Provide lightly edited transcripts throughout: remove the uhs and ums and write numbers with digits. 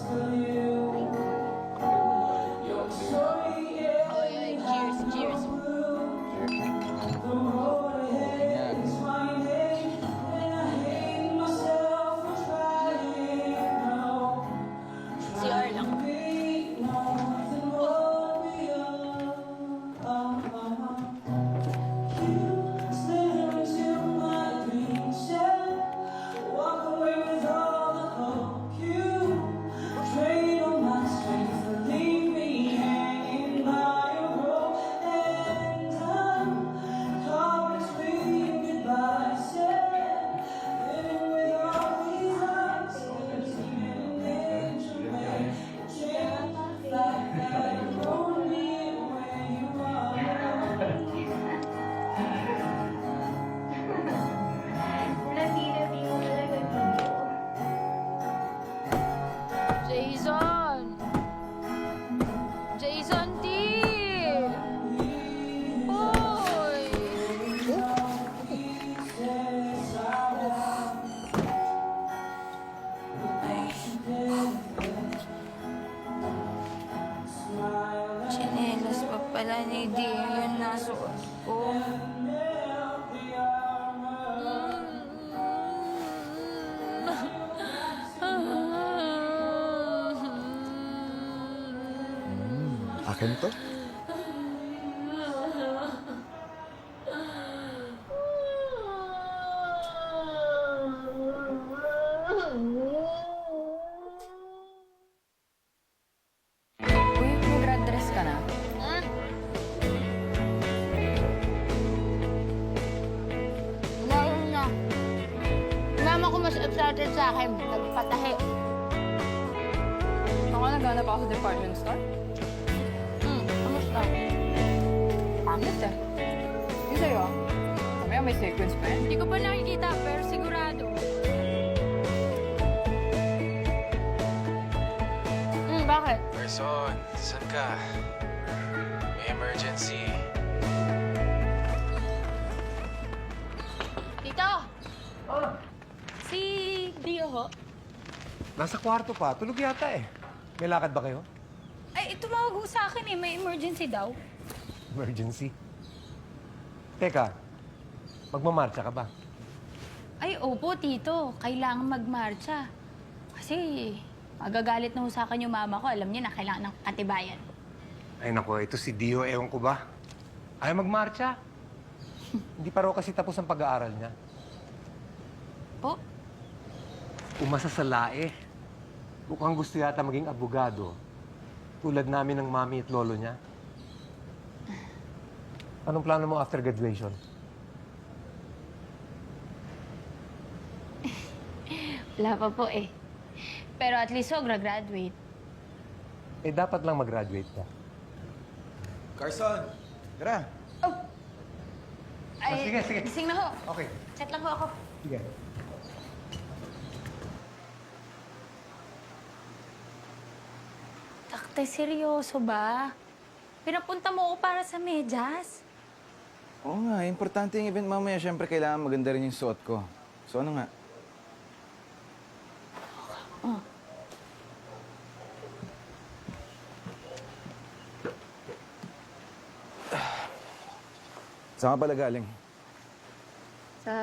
Ay, cheers, cheers. CR lang. Jason! Jason D! Hoy! Chinelas pa pala ni Dio yung nasuot ko. Akin to? Uy, mag-red dress ka na. Ngayon na. Mama ko mas excited sa akin. Nagpatahi. Ako naghanap ako sa department store. Kamusta? Pangit eh. Yung sa'yo, mamaya may sequence pa yan. Hindi ko pa nakikita, pero sigurado. Bakit? Person, saan ka? May emergency. Tito! Si Dio ho? Nasa kwarto pa. Tulog yata eh. May lakad ba kayo? Ay, tumawag ho sa akin eh. May emergency daw. Emergency. Teka, magmamarcha ka ba? Ay, opo, Tito. Kailangan magmarcha. Kasi magagalit na ho sa akin yung mama ko. Alam niya na kailangan ng katibayan. Ay nako, ito si Dio, ewan ko ba? Ayaw magmarcha. Hindi pa raw kasi tapos ang pag-aaral niya. Po? Umasa sa lae. Mukhang gusto yata maging abogado. Tulad namin ng mami at lolo niya. Anong plano mo after graduation? Wala pa po eh. Pero at least ho, graduate. Eh, dapat lang mag-graduate ka. Carson, tara. Ay, sige, sige. gising na ho. Okay. Chat lang ho ako. Sige. Takte, seryoso ba? Pinapunta mo ako para sa medyas? Oo nga, importante yung event mamaya. Siyempre, kailangan maganda rin yung suot ko. So ano nga? Saan ka pala galing? Sa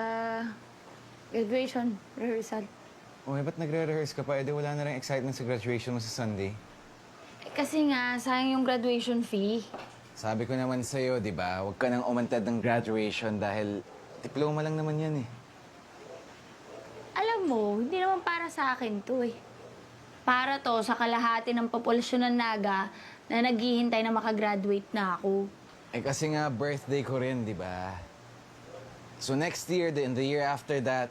graduation rehearsal. Oh, ba't nagre-rehearse ka pa? Eh, di wala na rin excitement sa graduation mo sa Sunday. Eh, kasi nga, sayang yung graduation fee. Sabi ko naman sa'yo, di ba? Huwag ka nang umantad ng graduation dahil diploma lang naman yan eh. Alam mo, hindi naman para sa akin to eh. Para to sa kalahati ng populasyon ng Naga na naghihintay na makagraduate na ako. Eh kasi nga birthday ko rin, di ba? So next year, and the year after that,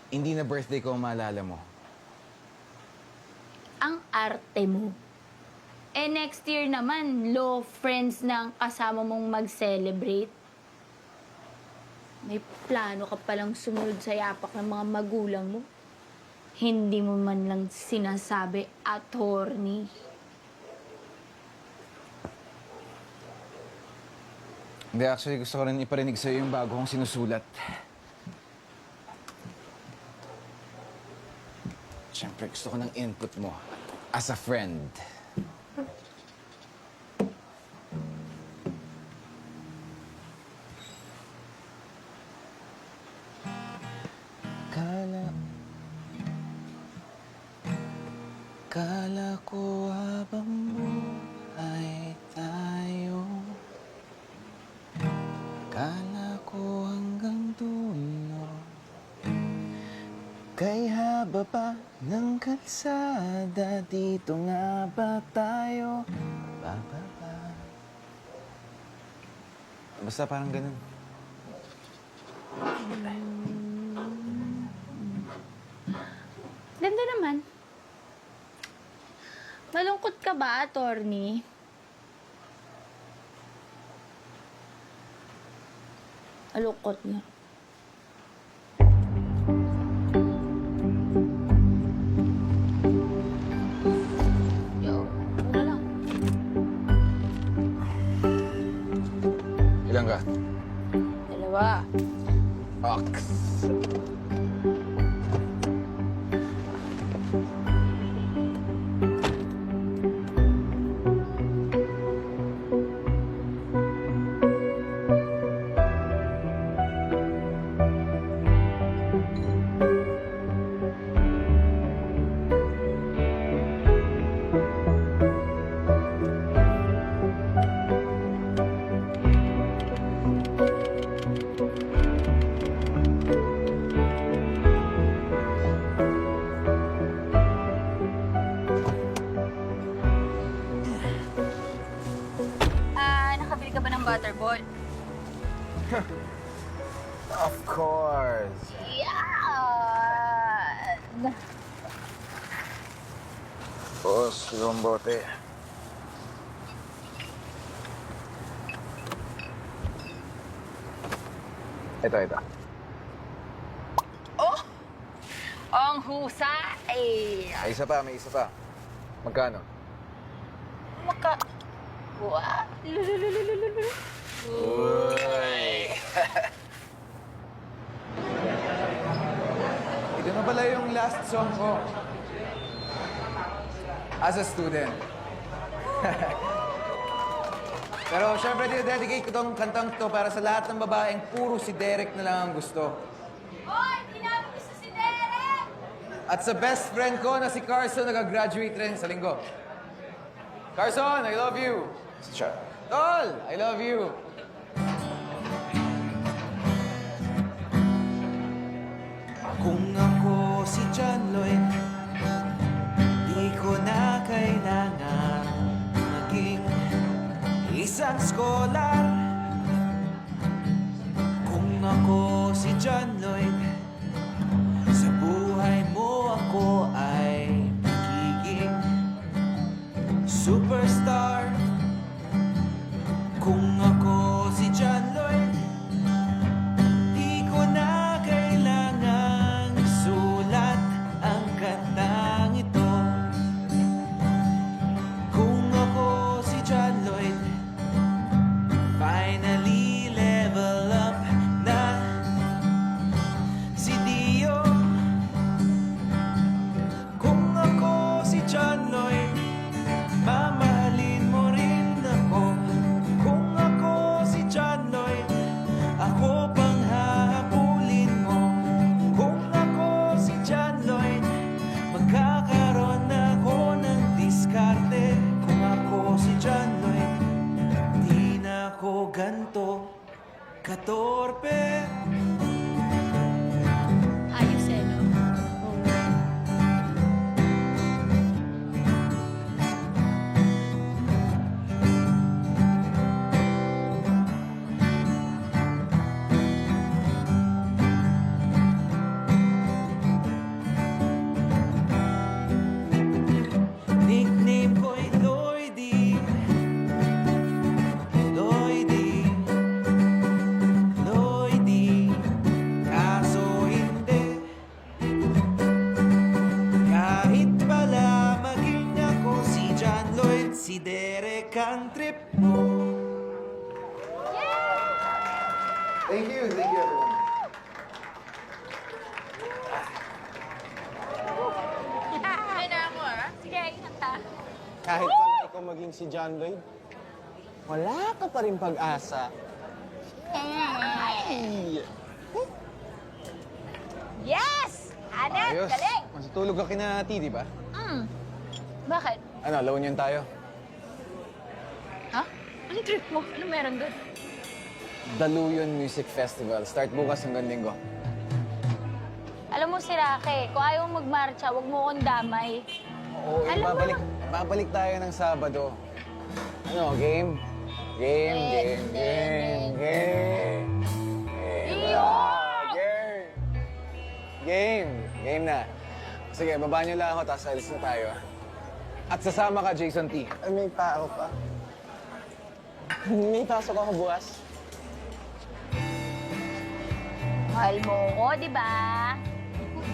hindi na birthday ko ang maalala mo. Ang arte mo. Eh next year naman, law friends ng kasama mong mag-celebrate. May plano ka palang sumunod sa yapak ng mga magulang mo. Hindi mo man lang sinasabi, attorney. Hindi, actually, gusto ko rin iparinig sa'yo yung bago kong sinusulat. Siyempre, gusto ko ng input mo. as a friend. Kala ko habang buhay tayo. Kala ko hanggang dulo. Kay haba pa ng kalsada, dito nga ba tayo bababa? Basta parang ganun. Ganda naman. Malungkot ka ba, attorney? Malungkot na. Yo, muna lang. Ilan ka? Dalawa. Ox. Nakabili ka ba ng butterball? Of course. Yan! Boss, yung bote. Ito. Oh! Ang husay! May isa pa. Magkano? What? Ito na pala yung last song ko. As a student. Pero syempre, dedicate ko tong kantang to para sa lahat ng babaeng puro si Derek na lang ang gusto. Hoy! Di namin gusto si Derek! At sa best friend ko na si Carson, nag-graduate rin sa linggo. Carson, I love you. Tol, I love you. Kung ako si John Lloyd, di ko na kailangan maging isang scholar. Kung ako si John Lloyd, sa buhay mo ako ay magiging superstar. Kung ako si John Lloyd, di ko na kailangang isulat ang kantang ito. Kung ako si John Lloyd, finally level up na si Dio. Kung ako si John Lloyd, mamahalin mo rin ako. Kung ako si John Lloyd, ako pang hahabulin mo. Kung ako si John Lloyd, magkakaroon ako ng diskarte. Kung ako si John Lloyd, di na ako ganto katorpe. Ayos eh, no? Nickname ko'y Lloydie. Lloydie. Lloydie. Kaso hindi. Kahit pala maging ako si John Lloyd, si Derek ang trip mo. Thank you everyone. Ay na ako, ah. Sige, ingat ka. Kahit pala ikaw maging si John Lloyd, wala ka pa rin pag-asa. Ay! Yes! Anet, Ayos. galing! Masutulog ka kina Titi ba? Bakit? Ano, La Union tayo? Ha? Anong trip mo? Ano meron doon? Daluyan Music Festival. Start bukas hanggang linggo. Alam mo si Rake, kung ayaw mong magmarcha, huwag mo akong damay. Oo, Alam mo babalik tayo ng Sabado. Ano, game? Game, game, game, game. Game. Game. Game na. Sige, baba niyo lang ako, tapos alis na tayo. At sasama ka, Jason T. Ay, may tao pa. May pasok ako bukas. Mahal mo ko, di ba?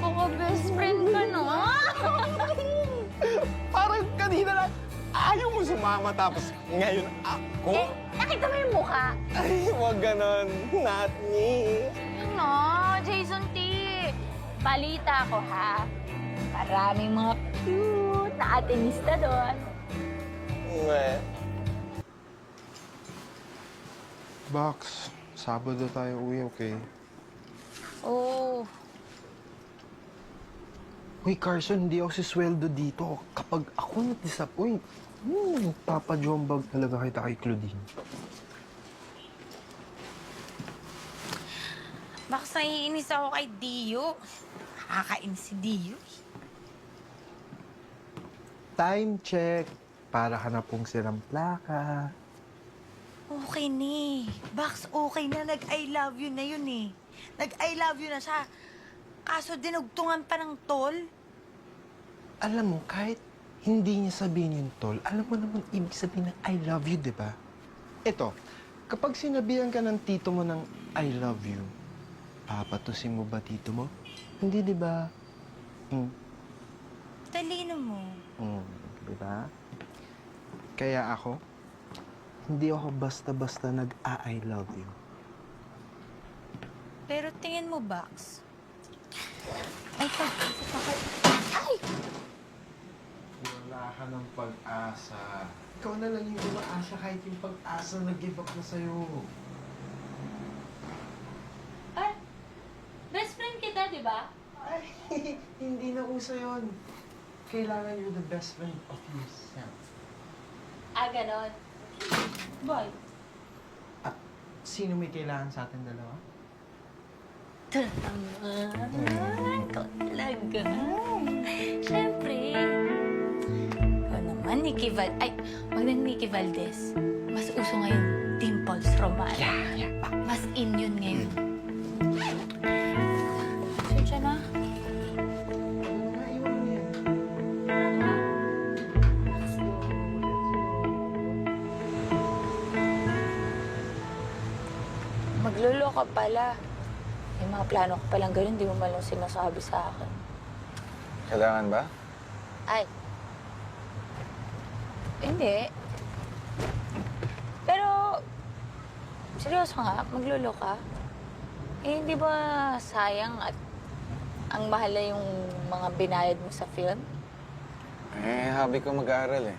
Ako, best friend ka, no? Parang kanina lang, ayaw mo sumama tapos ngayon ako? Eh, nakita mo yung mukha? Ay, wag ganon. Not me. Ano, Jason T. Balita ko, ha? Maraming mga cute na atenista doon. Well, Box, Sabado tayo uwi, okay? Oh, Uy, Carson, hindi ako sisweldo dito. Kapag ako na-disappoint, papajombag talaga kita kay Claudine. Baka naiinis ako kay Dio. Nakakainis si Dio. Time check. Para ka na pong silang plaka. Okay ni. Bax, okay na. Nag-I love you na yun eh. Nag-I love you na siya. Kaso dinugtungan pa ng tol. Alam mo, kahit hindi niya sabihin yung tol, alam mo naman ibig sabihin ng I love you, di ba? Ito, kapag sinabihan ka ng tito mo ng I love you, papatusin mo ba tito mo? Hindi, di ba? Talino mo. Di ba? Kaya ako, hindi ako basta-basta nag-I love you. Pero tingin mo, Bax. Ay, ay! Wala ka ng pag-asa. Ikaw na lang yung umaasa kahit yung pag-asa nag-give up na sa'yo. Ah, best friend kita, di ba? Ay, hindi na uso yun. Kailangan you're the best friend of yourself. Ah, ganon. Boy. Sino may kailangan sa atin dalawa? Tama. Ikaw talaga. Siyempre. Ikaw naman, Nikki Val... Ay, wag na Nikki Valdez. Mas uso ngayon, Dimples Roman. Yeah. Mas in yun ngayon. Pasensya na. Iwan mo yan. Maglolo ka pala. May mga plano ka palang ganun, di mo malang sinasabi sa akin. Kailangan ba? Ay. Hindi. Pero, seryoso nga, maglolo ka. Eh, di ba sayang at ang mahal na yung mga binayad mo sa film? Eh, hobby ko mag-aaral eh.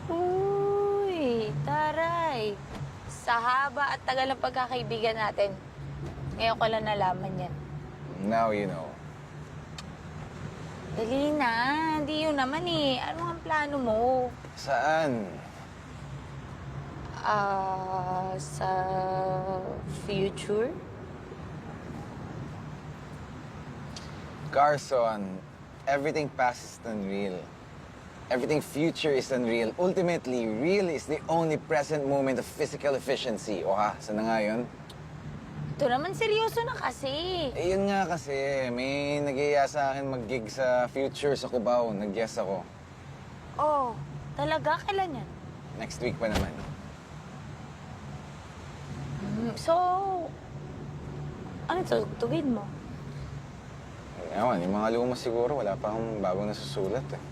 Uy, taray. Sa haba at tagal ng pagkakaibigan natin, ngayon ko lang nalaman yan. Now you know. Dali na, hindi yun naman eh. Ano ang plano mo? Saan? Sa future? Carson, everything past is unreal. Everything future is unreal. Ultimately, real is the only present moment of physical efficiency. O ha, saan na nga yun? Ito naman seryoso na kasi. Eh, yun nga kasi. May nag-iaya sa akin mag-gig sa future sa Cubao. Nag-guess ako. Oh, talaga? Kailan yan? Next week pa naman. So, ano to? Tugid mo? Ewan, yung mga luma siguro, wala pa akong bagong nasusulat eh.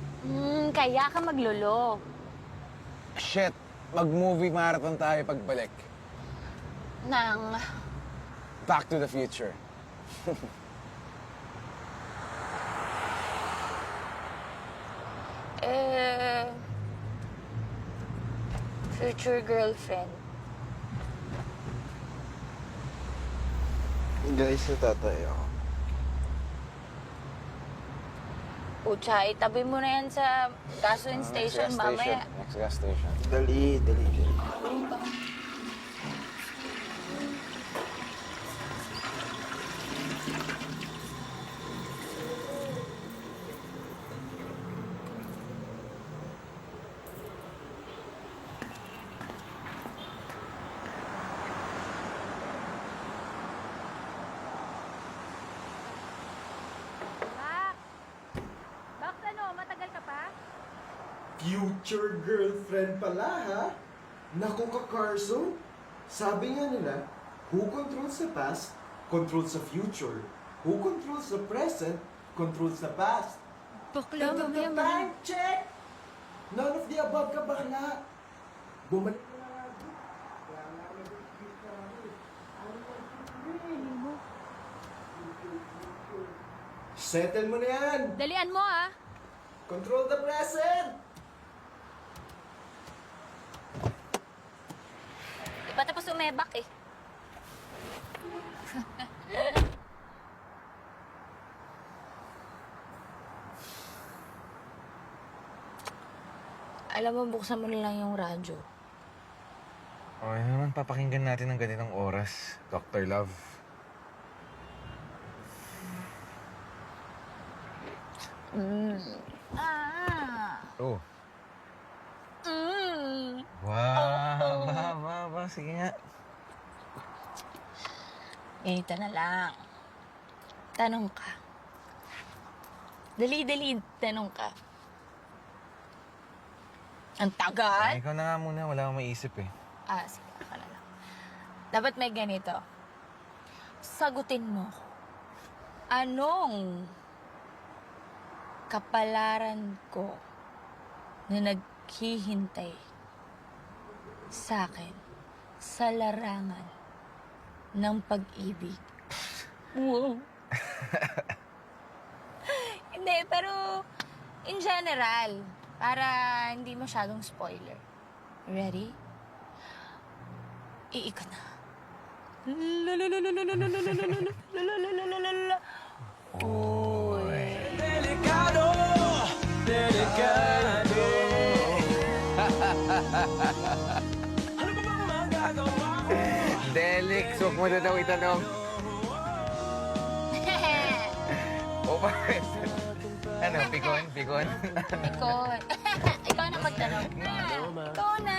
Kaya ka maglolo. Shit! Mag-movie marathon tayo pagbalik. Nang... Back to the future. Future girlfriend. Guys, natatay ako. Pucha, itabi mo na yan sa gasoline station mamaya. Next gas station. Dali. Bak, ano, matagal ka pa? Future girlfriend pala, ha? Naku ka, Carson. Sabi nga nila, who controls the past, controls the future. Who controls the present, controls the past. Bakla, mamaya Time check! None of the above ka, bakla. Bumalik ka na nga. Kaya nga nag-repeat ka rin. Settle mo na yan. Dalian mo, ah. Control the present. Di pa tapos umebak, eh. Alam mo, buksan mo na lang yung radyo. Okay naman, papakinggan natin ng ganitong oras, Dr. Love. Oh. Wow! Ba. Sige nga. Ganito na lang. Tanong ka. Dali, tanong ka. Ang tagal? Ikaw na nga muna, wala akong maisip eh. Sige, ako na lang. Dapat may ganito. Sagutin mo. Anong kapalaran ko na naghihintay sa akin sa larangan ng pag-ibig? Wow. Hindi, pero in general, para hindi masyadong spoiler. Ready? Iikot na. Uy. Delikado, delikado. Ano ba bang magagawa ko? Delix, huwag mo na daw itanong. O bakit? Ano, pikon? Ikaw. Ikaw na magtanong. Ikaw na.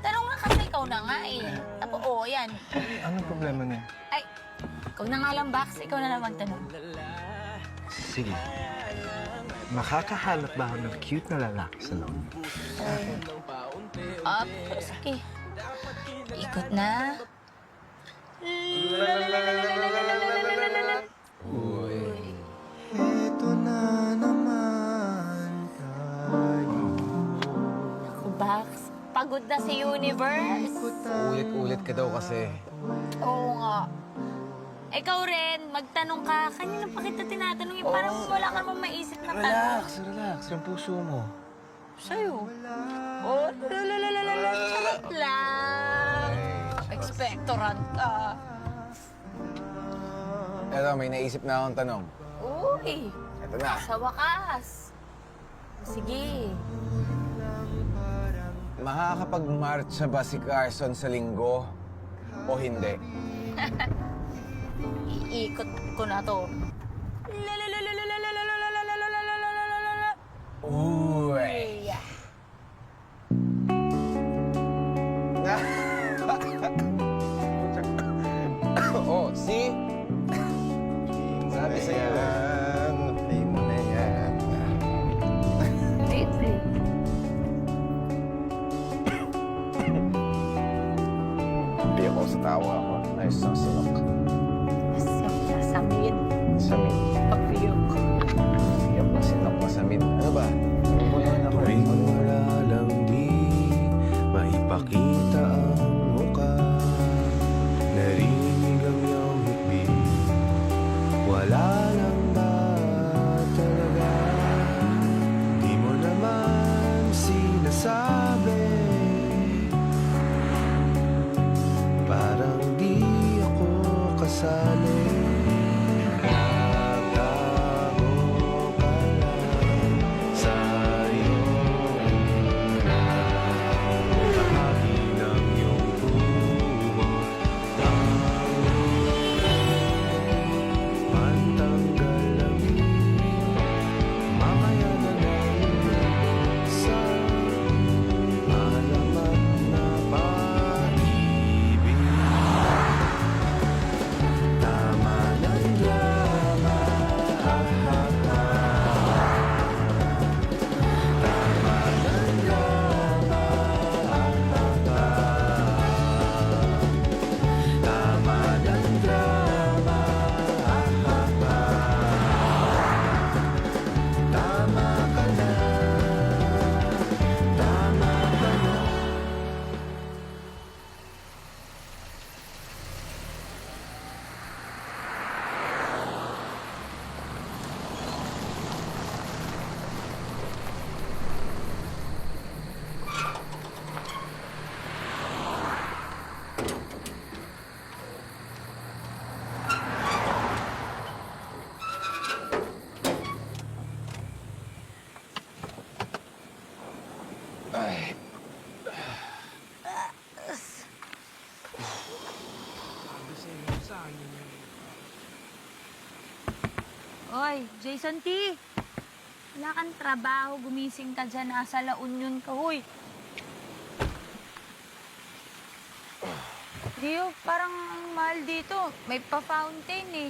Tanong nga kasi ikaw na nga eh. Tapos, yan. Anong problema niya? Ay, ikaw na nga lang, Bax. Ikaw na lang magtanong. Sige. Makakahanap ba ako ng cute na lalaki sa loob? Sige. Ikot na. Ito na naman tayo. Ako, Bax. Pagod na si Universe. Ulit-ulit ka daw kasi. Oo nga. Ikaw rin, magtanong ka. Kanina pa kita tinatanong. Parang wala ka naman maisip na tanong. Relax. Yung puso mo. Sa'yo. Oh, charot lang. Expectorant ka. Eto, may naisip na akong tanong. Uy, Eto na. sa wakas. Sige. Makakapag-marcha ba si Carson sa linggo o hindi? Iikot ko na to. Uy! Oh, see? Sabi sa'yo. Play mo na yan. Baby. Hindi ako sa tawa ko. Ayos ang sinok. Samid. Samid. Papiyok. Yung sinok masamid. Ano ba? Buluhan ako. Tuwing wala lang di maipakita ang muka, narinig ang iyong hikbi. Wala lang ba talaga? Di mo naman Hoy, Jason T. Wala kang trabaho, gumising ka dyan, nasa La Union ka, hoy. Rio, parang ang mahal dito. May pa-fountain eh.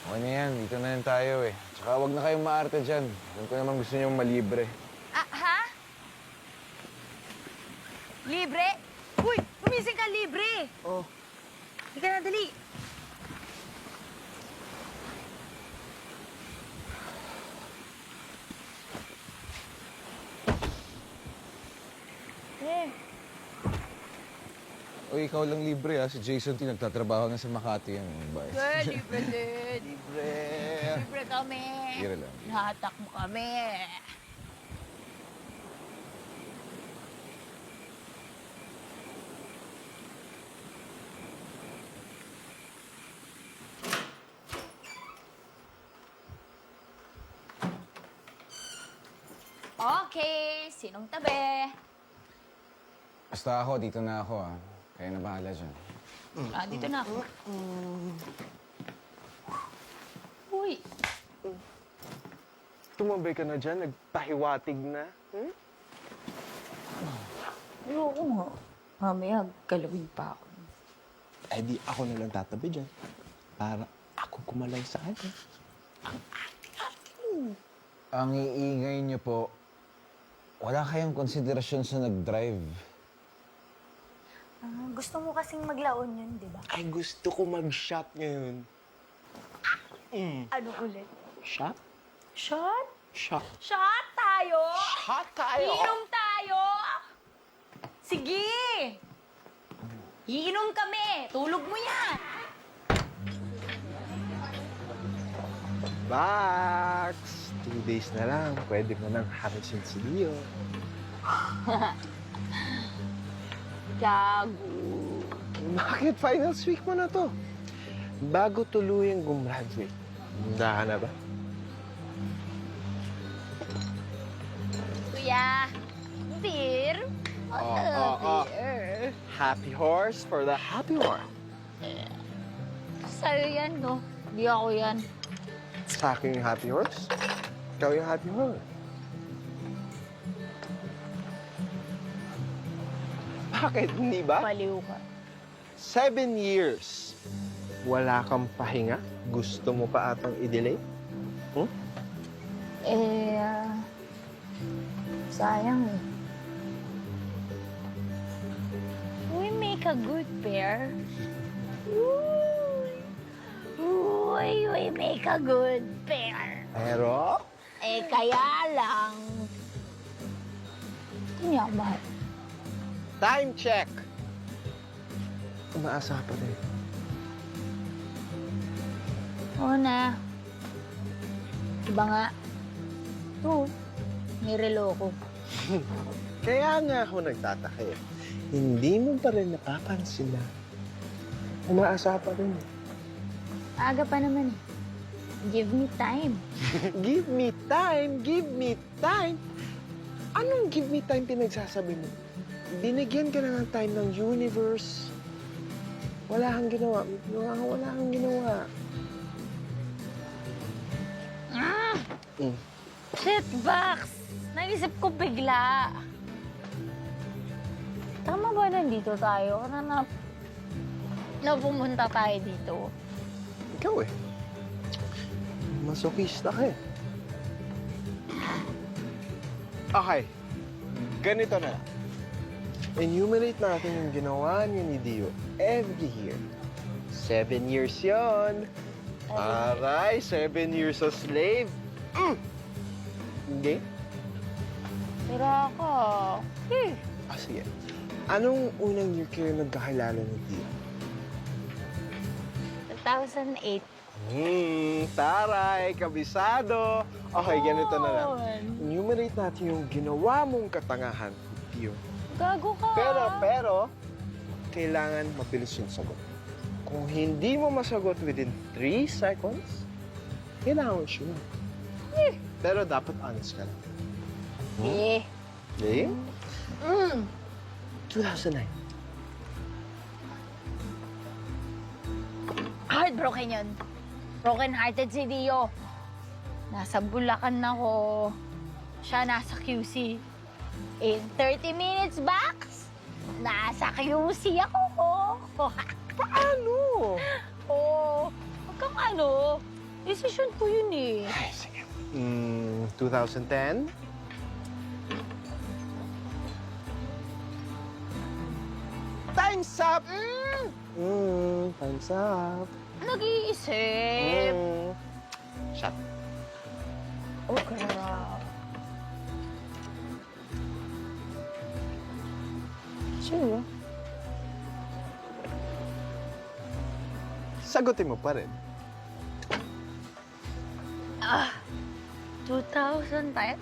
Okay na yan, dito na yan tayo eh. Tsaka wag na kayong maarte dyan. Alam ko naman gusto niyo malibre. Ah, ha? Libre? Uy, gumising ka, libre! Oh. Hindi ka na, dali. Eh, O ikaw lang libre ha. Si Jason T nagtatrabaho na sa Makati yan. Bye. well, libre din. Libre. Libre kami. Tira lang. Nahatak mo kami. Okay, sinong tabi? Basta ako, dito na ako ha. Kaya na bahala dyan. Ah, dito na ako. Uy, Tumabay ka na dyan, nagpahiwatig na. Hmm? ayoko nga. Mamaya, galawin pa ako. Eh di ako na lang tatabi dyan. Para ako kumalay sa kanya. Ang iingay niyo po, wala kayong konsiderasyon sa nag-drive. Gusto mo kasing maglaon yun, di ba? Ay, gusto ko mag-shot ngayon. Ano ulit? Shot? Shot? Shot. Shot tayo! Shot tayo! Iinom tayo! Sige! Iinom kami! Tulog mo yan! Bax! 2 days na lang, pwede mo nang harasin si Leo. Gago. Bakit finals week mo na to? Bago tuluyang gumraduate, handa ka na ba? Kuya, beer? Beer. Happy horse for the happy horse. Sa'yo yan, no? Di ako yan. Sa akin yung happy horse, ikaw yung happy horse. Bakit hindi ba? Baliw ka. 7 years. Wala kang pahinga? Gusto mo pa atang i-delay? Sayang eh. We make a good pair. Uy, we make a good pair. Pero, Eh, kaya lang... Hindi ako mahal. time check! Umaasa pa rin. Oo na. Iba nga. Oo. May relo ko. Kaya nga ako nagtataka eh. Hindi mo pa rin napapansin na umaasa pa rin. Aga pa naman eh. Give me time. Give me time! Give me time! Anong give me time pinagsasabi mo? Binigyan ka na ng time ng universe. Wala kang ginawa. Wala kang ginawa. Shit, Bax! Naisip ko bigla. Tama ba nandito tayo? Na pumunta tayo dito? Ikaw eh. Masokista ka eh. Okay. Ganito na lang. Enumerate natin yung ginawa niya ni Dio every year. 7 years yon. Aray, 7 years a slave. Hindi? Tira ka. Sige. Anong unang year kayo nagkakilala ni Dio? 2008. Taray, kabisado. Okay, ganito na lang. Enumerate natin yung ginawa mong katangahan, Dio. Gago ka. Pero, kailangan mabilis yung sagot. Kung hindi mo masagot within 3 seconds, kailangan siya. Pero dapat honest ka lang. Eh. Okay? 2009. Heartbroken yun. Broken-hearted si Dio. Nasa Bulacan ako. Siya nasa QC. In 30 minutes, Bax, nasa QC ako. Paano? Oo. Huwag kang ano. Decision ko yun eh. 2010? Time's up! Time's up. Nag-iisip. Shut. Okay na. Sure. Sagutin mo pa rin. 2010?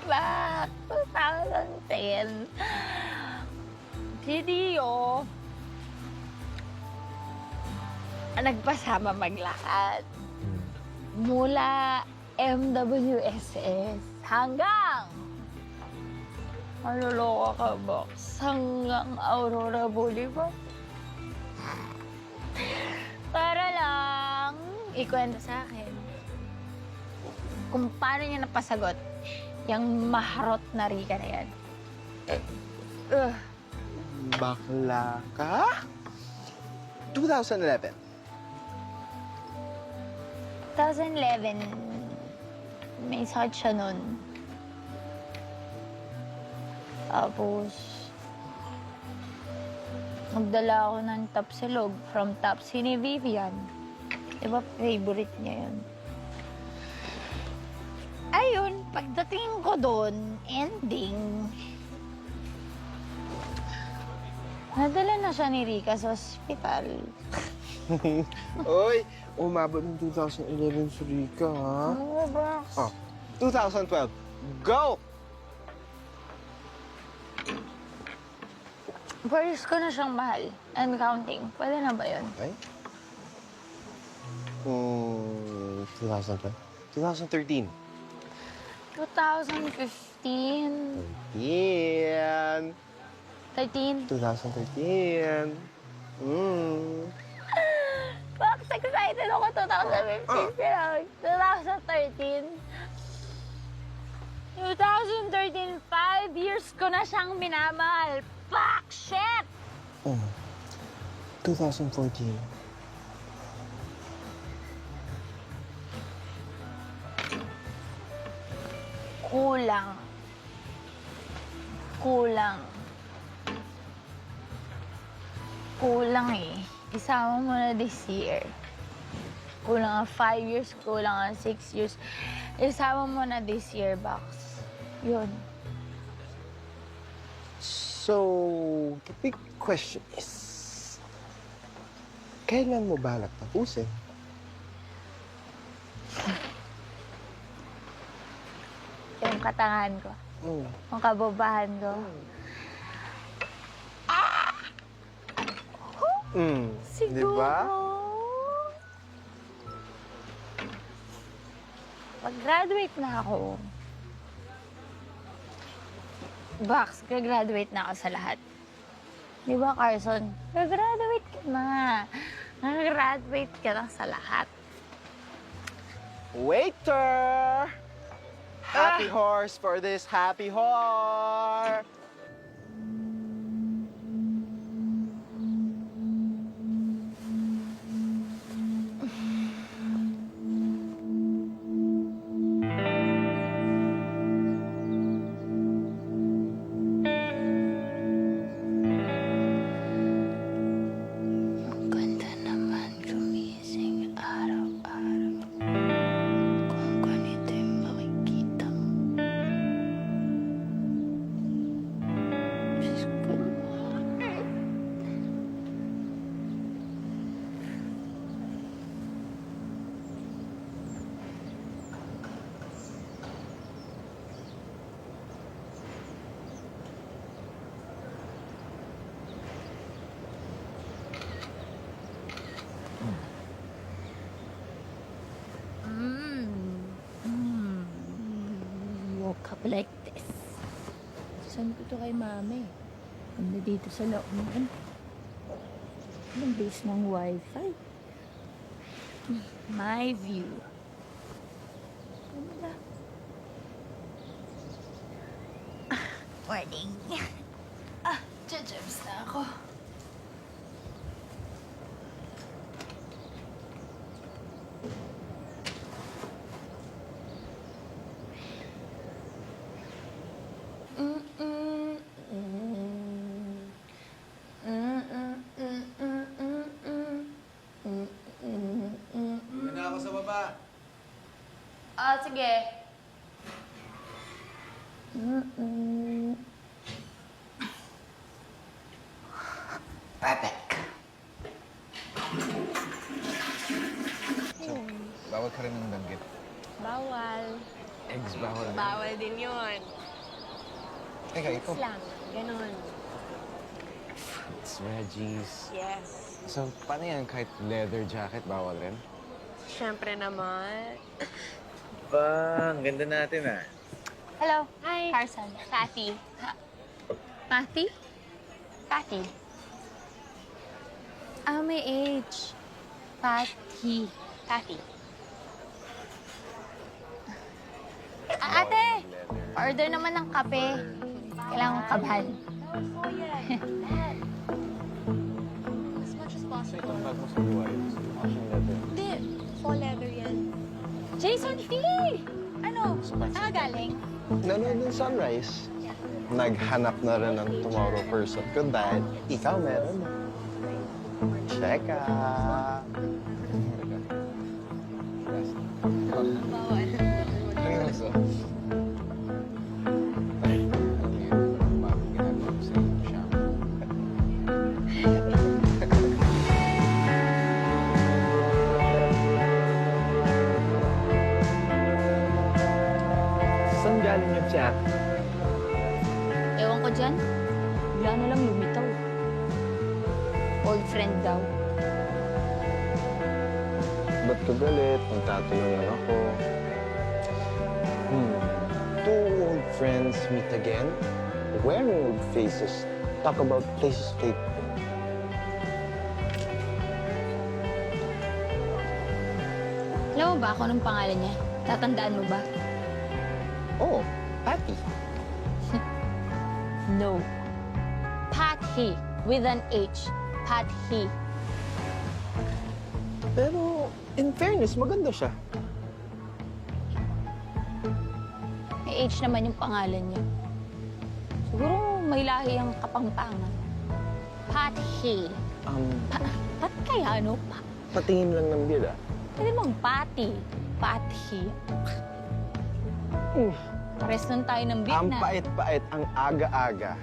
Back 2010. Si Dio, nagpasama maglakad. Mula MWSS hanggang maluloko ka, Box, hanggang Aurora Boulevard. Para lang ikwento sa akin kung paano niya napasagot yung maharot na Rika na yan. Bakla ka? 2011. 2011, may sakit siya nun. Tapos, magdala ako ng Tapsilog from Tapsi ni Vivian. Diba, favorite niya yun. Ayun, pagdating ko doon, ending, nadala na siya ni Rika sa ospital. Uy, umabot ng 2011 si Rika, ha? Ano ba? Oh, 2012. Go! Paris ko na siyang mahal and counting. Pwede na ba yun? Okay. 2012. 2013. 2015, Yan. 13. 2013. Bakit excited ako 2015 lang? 2013. 2013, 5 years ko na siyang minamahal. Fuck, shit! 2014. Kulang. Kulang. Kulang eh. Isama mo na this year. Kulang ang 5 years, kulang ang 6 years. Isama mo na this year, Box. Yun. So, the big question is, kailan mo balak tapusin? Yung katangahan ko. Yung kababahan ko. Siguro. Diba? Pag-graduate na ako. Box, graduate na ako sa lahat. Di ba, Carson? Graduate ka na. Graduate ka na sa lahat. Waiter! Happy horse for this happy horse! Ang ganda naman gumising araw-araw. Kung ganito yung makikita mo. Diyos ko. Woke up like this. Saan ko to kay mami? Ano dito sa looban? Anong base ng wifi? My view. Ano ba? Morning. Jajabs na ako. Doon na ako sa baba. Ah, sige. Perfect. So, bawal ka rin ng danggit. Bawal. Eggs bawal. Bawal din yun. Teka, ito. Lang. Ganon. It's veggies. Yes. So, paano yan? Kahit leather jacket, bawal rin? Siyempre naman. Ba, ang ganda natin ah. Hello. Hi. Carson. Kathy. Patty? Kathy. May age. Patty. Kathy. Ate! Order naman ng kape. Kailangan kong kabhan. As much as possible. Itong bag mo sa buhay. Action leather. Hindi. Full leather yan. Jason T! Ano? Saan ka galing? Nanood ng sunrise. Naghanap na rin ng tomorrow person ko dahil ikaw meron na. Cheka. Bawal. Ano gusto? Ay, alam mo yun, bagong ginagawa ko sa iyo, siya. Saan galing yung chat? Ewan ko dyan. Bigla na lang lumitaw. Old friend daw. Ba't ka galit? Magtatanong ako. Two old friends meet again, wearing old faces, talk about places they... Alam mo ba kung anong pangalan niya? Tatandaan mo ba? Oh, Patty. No. Patty. With an H. Patty. Pero, in fairness, maganda siya. May H naman yung pangalan niya. Siguro may lahi ang kapangpangan. Patty. Pat kaya, ano? Patingin lang ng beer, ah. Pwede bang Patty? Patty. Pares nun tayo ng beer Ang na. pait-pait, ang aga-aga.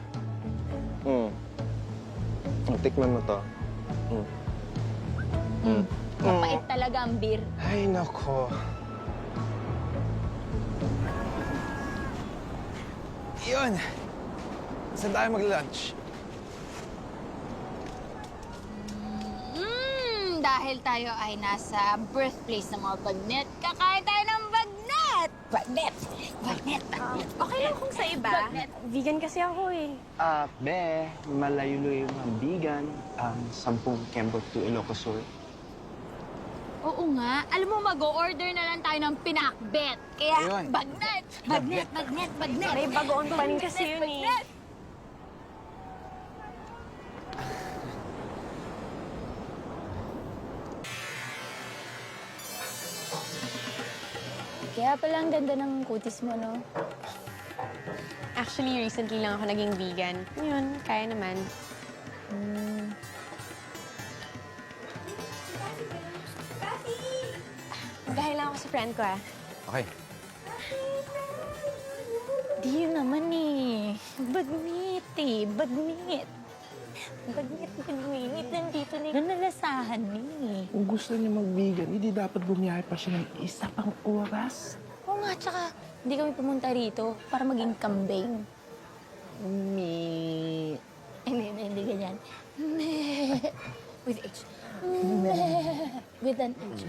Tikman mo to. Mapait talaga ang beer. Ay, nako. Yun! Saan tayo mag-lunch? Dahil tayo ay nasa birthplace ng mga bagnet, kakain tayo ng bagnet! Bagnet! Bagnet! Bagnet! Okay lang kung sa iba. Vegan kasi ako eh. Be, malayo-layo yung mga vegan. 10 kembot to Ilocos Sur. Oo nga. Alam mo, mag-o-order na lang tayo ng pinakbet. Kaya, Ayun. bagnet! Bagnet! Bagnet! Bagnet! May bagoong pa rin kasi yun eh. Bagnet! Kaya pala ang ganda ng kutis mo, no? Actually, recently lang ako naging vegan. Yun, kaya naman. Dahil lang ako sa friend ko ah. Okay. Di yun naman eh. Bagnet eh. Bagnet. Bagnet, bagnet. Nandito na yung nalasahan eh. Kung gusto niya mag-vegan, hindi dapat bumiyahe pa siya ng isa pang oras. Oo nga, tsaka hindi kami pumunta rito para maging kambing. Hindi ganyan. With H. With an H.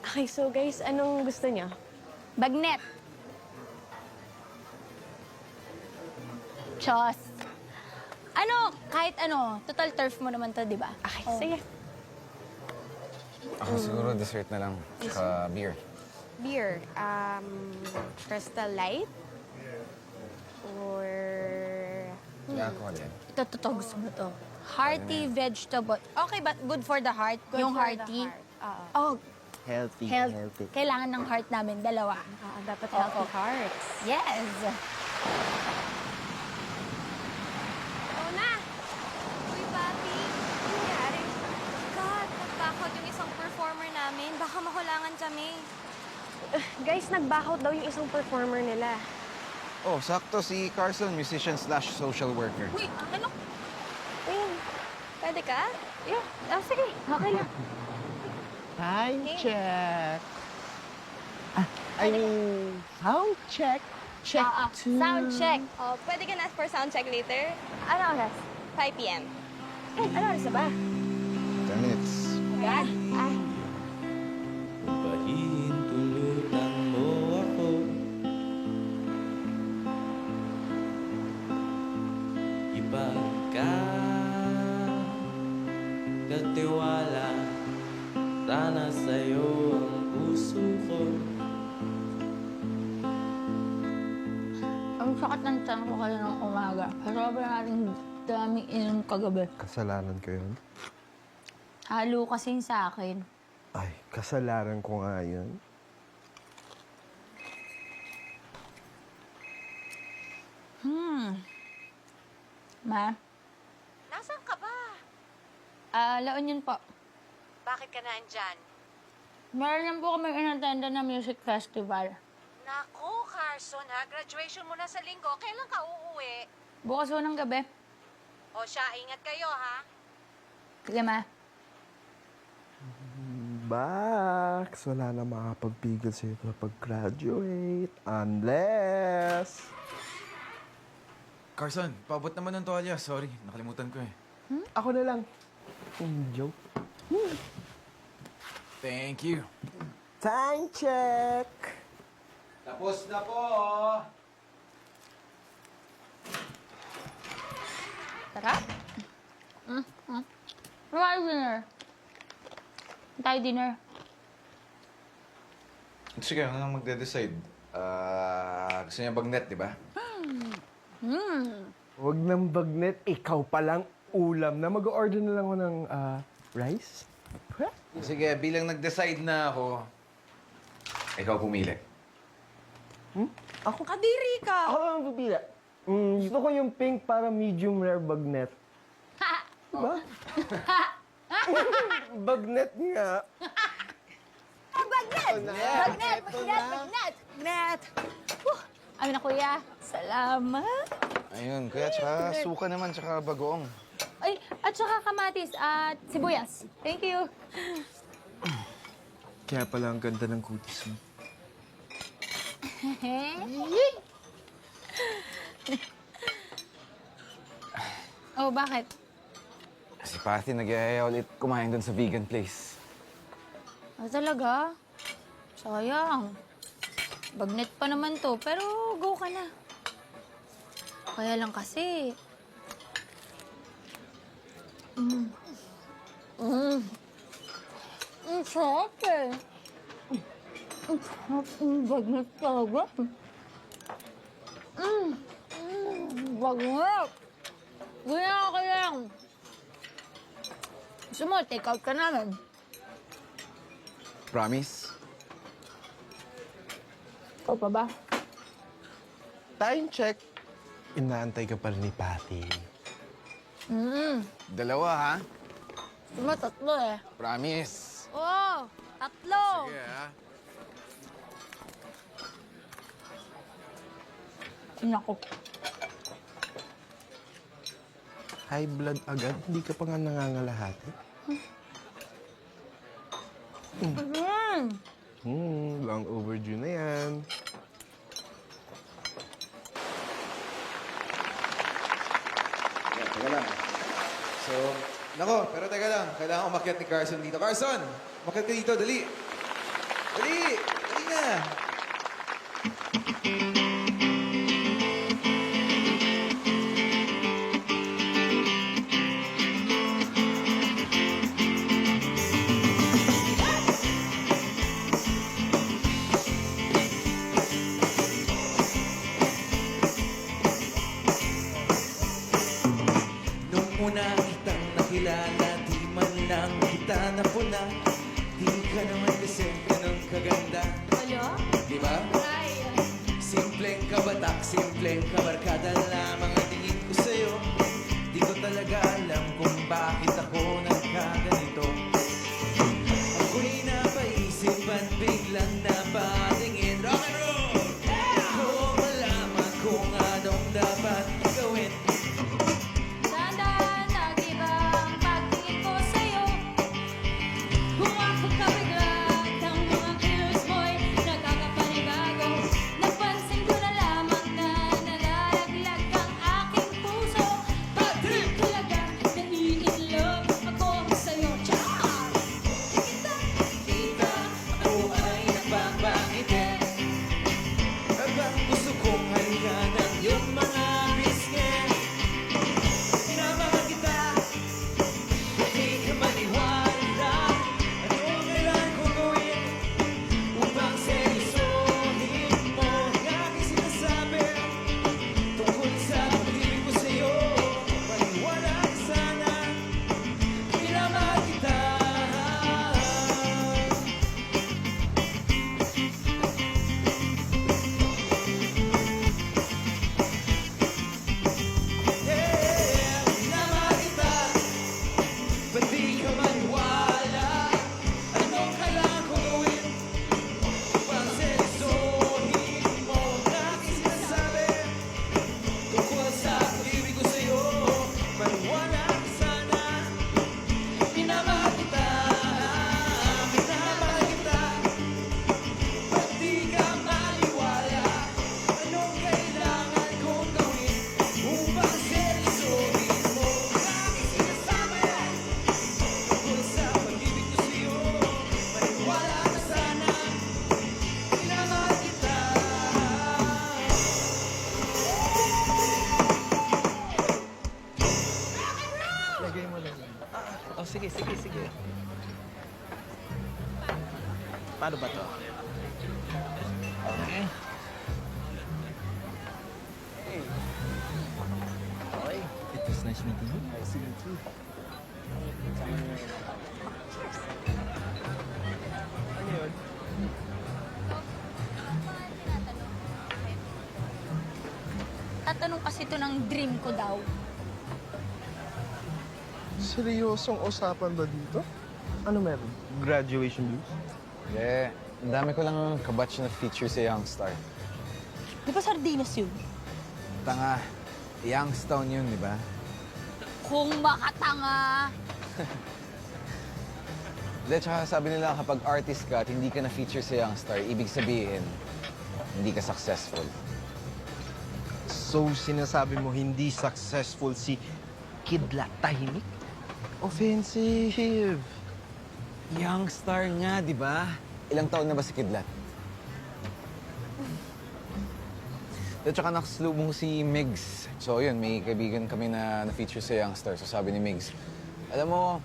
Okay, so guys, anong gusto niyo? Bagnet. Chos. Ano, kahit ano, total turf mo naman to, di ba? Okay, sige. Ako siguro dessert na lang. Tsaka beer. Beer. Crystal Light? Or... May alcohol yan. Ito, gusto mo to. Hearty vegetable. Okay, but good for the heart? Yung for the hearty? heart. Oo. Oh, Healthy, health. Kailangan ng heart namin, dalawa. Dapat healthy hearts. Yes! Oo na! Uy, Papi, ano nangyari? God, nag-backout yung isang performer namin. Baka makulangan kami. Guys, nag-backout daw yung isang performer nila. Oh, sakto si Carson, musician/social worker. Uy, ano? Ayun. Pwede ka? Yeah. Sige. Okay lang. Time check. I mean, sound check. Check two. Sound check. Oh, pwede ka na for sound check later? Ano oras? 5 p.m. Ano oras na ba? 10 minutes. Agad? Pahihintulutan mo ako. Ipagkatiwala sana sa'yo ang puso ko. Ang sakit ng tiyan ko kayo ng umaga. Sobrang nating daming inom kagabi. Kasalanan ko yun? Halo kasing sa akin. Ay, kasalanan ko nga yun. Ma? Nasaan ka ba? La Union po. Bakit ka naandyan? Meron lang po kami inattenda na music festival. Naku, Carson ha. Graduation mo na sa linggo. Kailan ka uuwi? Bukas po ng gabi. O siya, ingat kayo ha. Sige, Ma. Bax, wala na makapagpigil sa'yo na pag-graduate. Unless... Carson, paabot naman ng tuwalya. Sorry, nakalimutan ko eh. Ako na lang. Joke. Thank you. Time check! Tapos na po! Tara. Tayo dinner. Tayo dinner. Sige, ano nang magde-decide? Gusto niya bagnet, di ba? Huwag nang bagnet, ikaw palang ulam na. Mag-order na lang ako ng rice. Sige, bilang nag-decide na ako, ikaw pumili. Ako? Kadiri ka! Ako lang ang pipila. Gusto ko yung pink para medium rare bagnet. Diba? Bagnet nga. Bagnet! Ay na, kuya. Salamat. Ayun, kuya, tsaka suka naman, tsaka bagoong. Ay, at saka kamatis at sibuyas. Thank you. Kaya pala ang ganda ng kutis mo. Oh, bakit? Si Patty nag-iaya ulit kumain doon sa vegan place. Ah, talaga? Sayang. Bagnet pa naman to, pero go ka na. Kaya lang kasi... Ang sarap eh. Ang sarap ng bagnet talaga. Bagnet! Ganyan ka lang. Gusto mo, take out ka namin. Promise? Ikaw pa ba? Time check. Inaantay ka pala ni Patty. Dalawa, ha? Gusto mo, tatlo eh. Promise. Oo, tatlo. Sige, ha? Naku. High blood agad? Hindi ka pa nga nangangalahati? Long overdue na yan. Yeah, teka lang. So, nako, pero teka lang. Kailangan umakyat ni Carson dito. Carson! Umakyat ka dito, dali! Dali! Dali na! makilala, di man lang kita napuna. Di ka naman kasi ganun kaganda. Ano? Di ba? Simpleng kabatak, simpleng kabarkada lamang ang tingin ko sa'yo. Di ko talaga alam kung bakit ako nagkaganito. Ako'y napaisip at biglang napatingin. Rock and roll! Ko malaman kung anong dapat gawin. Dahan-dahan, nag-iba ang pagtingin ko sa'yo. Humapag ka bigla at ang mga kilos mo'y nakakapanibago. Napansin ko na lamang na nalalaglag ang aking puso. Pag-trip talaga, nai-inlove ako sa'yo. Char! Kita, ako ay nagpapangiti. Habang gusto kong halikan yung mga bisngi. Minamahal kita, hindi ka maniwala. Anong kailangan kong gawin upang seryosohin mo ang aking sinasabi tungkol sa pag-ibig ko sa'yo? Maniwala ka sana, minamahal kita. Yeah, minamahal kita, ba't di ka maniwala? Anong kailangan kong gawin upang seryosohin mo ang aking sinasabi tungkol sa pag-ibig ko sa'yo? Maniwala ka sana, minamahal kita, minamahal kita, ba't di ka maniwala? Anong kailangan kong gawin upang seryosohin mo ang aking sinasabi tungkol sa pag-ibig ko sa'yo? Maniwala ka sana, minamahal kita. Lagay mo lang. Oh, sige. Paano ba to? Okay. Okay. It was nice meeting you. Nice to meet you. Ano yun? Tatanong kasi ito ng dream ko daw. Seryosong usapan ba dito? Ano meron? Graduation blues? Yeah, ang dami ko lang kabatch na feature sa Youngstar. Di ba sardinas yun? Tanga, Youngstown yun, di ba? Kung makatanga. Hindi, tsaka sabi nila kapag artist ka at hindi ka na-feature sa Youngstar, ibig sabihin, hindi ka successful. So, sinasabi mo hindi successful si Kidlat Tahimik? Offensive. Youngstar nga, di ba? Ilang taon na ba si Kidlat? At saka nakasalubong si Migs. So yun, may kaibigan kami na na-feature sa Youngstar. So sabi ni Migs, alam mo,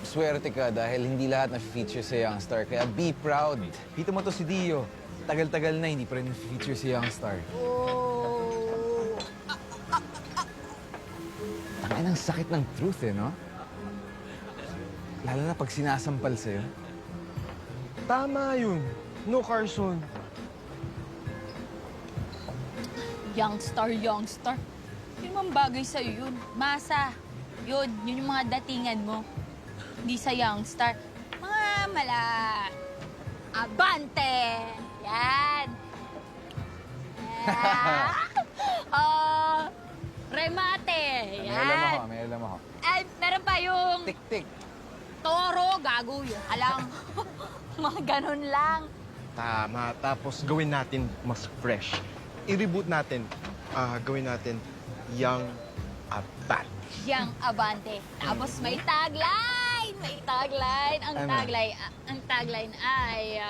swerte ka dahil hindi lahat na-feature sa Youngstar. Kaya be proud. Dito mo to si Dio. Tagal-tagal na, hindi pa rin na-feature sa Youngstar. Tangin ang sakit ng truth eh, no? Lalo na pag sinasampal sa'yo. Tama yun. No, Carson. Youngstar. Yun naman bagay sa'yo yun. Masa. Yun yung mga datingan mo. Hindi sa Youngstar. Mga mala... Abante! Yan! Remate! Yan! May alam ako. Ay, meron pa yung Tik-tik. toro, gago yun. Alam, mga ganun lang. Tama. Tapos gawin natin mas fresh. I-reboot natin. Gawin natin Young Abat. Yang Abante. Tapos may tagline! May tagline. Ano? Ang tagline ay...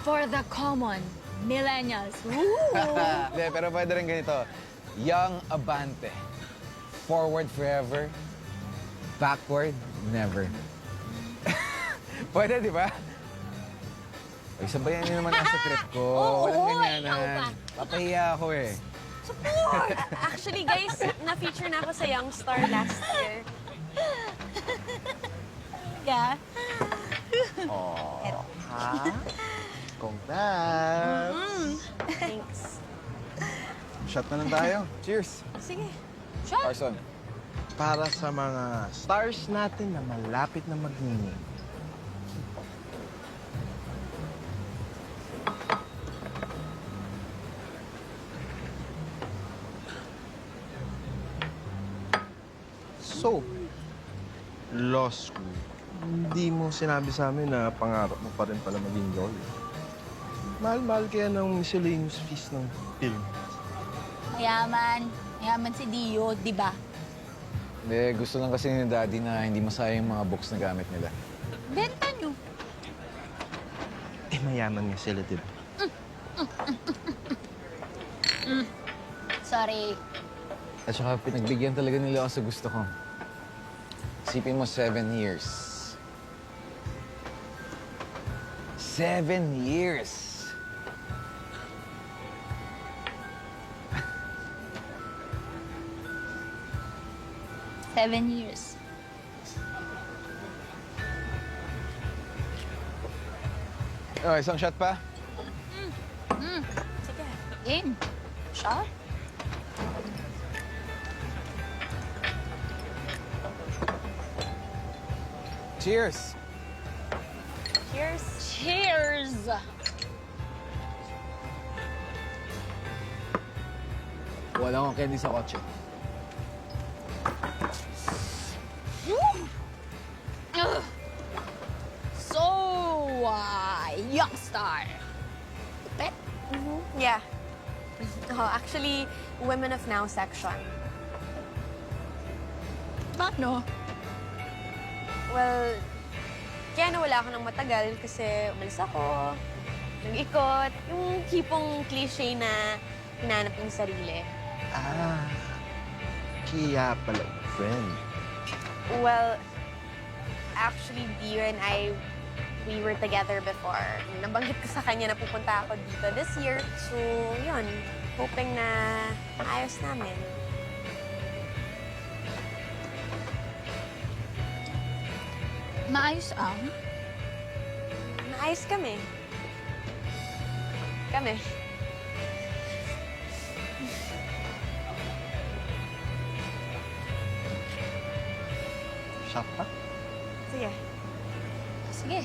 for the common millennials. Woo! Hindi, pero pwede rin ganito. Young Abante. Forward forever. Backward, never. Pwede, di ba? Ay, sabayan niyo naman ang sa trip ko. Oo, Walang ikaw ba? ganyanan. Papahiya ako eh. Support! Actually, guys, na-feature na ako sa Young Star last year. Yeah. Congrats! Thanks. Shot na lang tayo. Cheers! Sige. Carson. Para sa mga stars natin na malapit na magningi. So, law school. Hindi mo sinabi sa amin na pangarap mo pa rin pala maging lawyer. Mahal-mahal kaya ng miscellaneous fees ng film. Mayaman. Mayaman si Dio, di ba? Hindi, gusto lang kasi ni Daddy na hindi masayang yung mga books na gamit nila. Benta nyo. Eh, mayaman nga sila, di ba? Sorry. At saka pinagbigyan talaga nila ako sa gusto ko. Isipin mo, 7 years. 7 years! Seven years. Oh, isang shot pa? Sige. Game. Shot? Cheers! Cheers. Cheers! Wala akong candy sa kotse. So, Young Star. Pet? Yeah. Oh, actually, Women of Now section. Paano? Well, kaya nawala ako ng matagal kasi umalis ako, nag-ikot, yung tipong cliche na hinanap yung sarili. Ah, kaya pala, friend. Well, actually, Dio and I, we were together before. Nabanggit ko sa kanya na pupunta ako dito this year. So, yun. Hoping na maayos namin. Maayos ang? Maayos kami. Kami. Shot pa? Sige. Sige.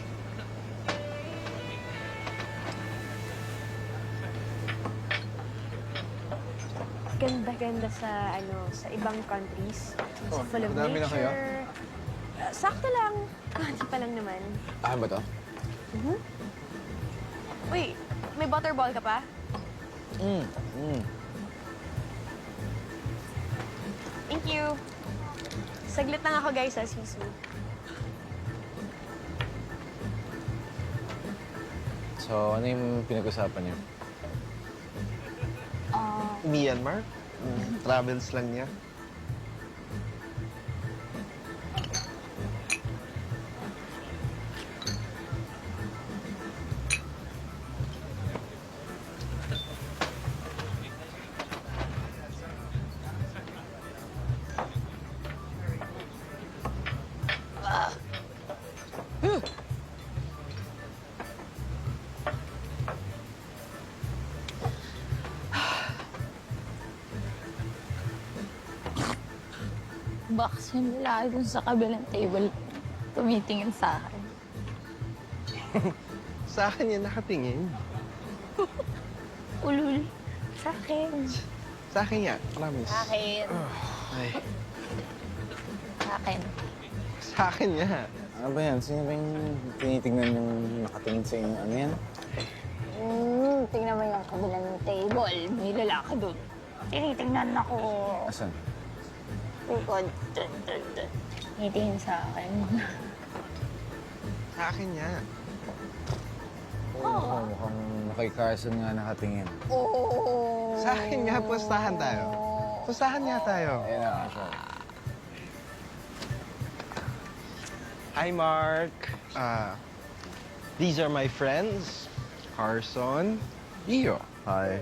Ganda-ganda sa sa ibang countries. Oh, Full of madami na kayo? nature. Sakto lang. Hindi pa lang naman. Ah, ba to? Uy, may butterball ka pa? Thank you. Saglit lang ako, guys, excuse me. So, ano yung pinag-usapan niyo? Myanmar? Travels lang niya. Box yung lalaki dun sa kabilang table. Tumitingin sa akin. Sa akin yan nakatingin. Ulul. Sa akin. Sa akin yan, promise. Sa akin. Ay, Sa akin. sa akin yan. Ano ba yan? Sino ba yung tinitignan yung nakatingin sa inyo? Ano yan? Tingnan mo yung kabilang table. May lalaki dun. Tinitingnan ako. Asan? Likod. Tinitingin sa akin. Sa akin yan. Oo, mukhang kay Carson nga nakatingin. Oh. Sa akin nga, pustahan tayo. Pustahan nga tayo. Ayan na, sure. Hi, Mark. These are my friends. Carson. Dio. Hi.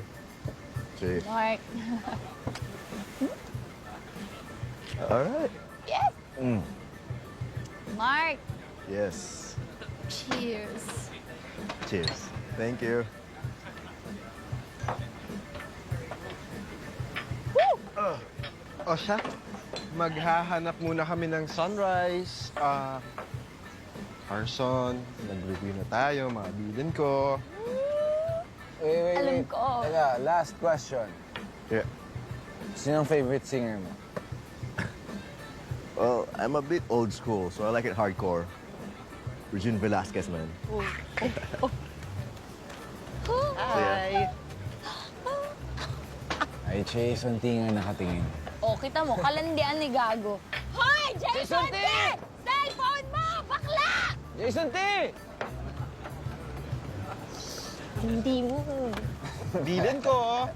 See. Mark. All right. Yes! Mm. Mark! Yes. Cheers! Cheers. Thank you. O siya, maghahanap muna kami ng sunrise. Carson, nag-review na tayo, mga bilin ko. Wait. Alam ko. Teka, last question. Yeah. Sino ang favorite singer mo? Well, I'm a bit old school, so I like it hardcore. Regine Velasquez, man. Hi! Ay, Jason T nga nakatingin. O, kita mo, kalandian ni Gago. Hoy! Jason T! Cellphone mo! Bakla! Jason T! Hindi mo. Bilin ko.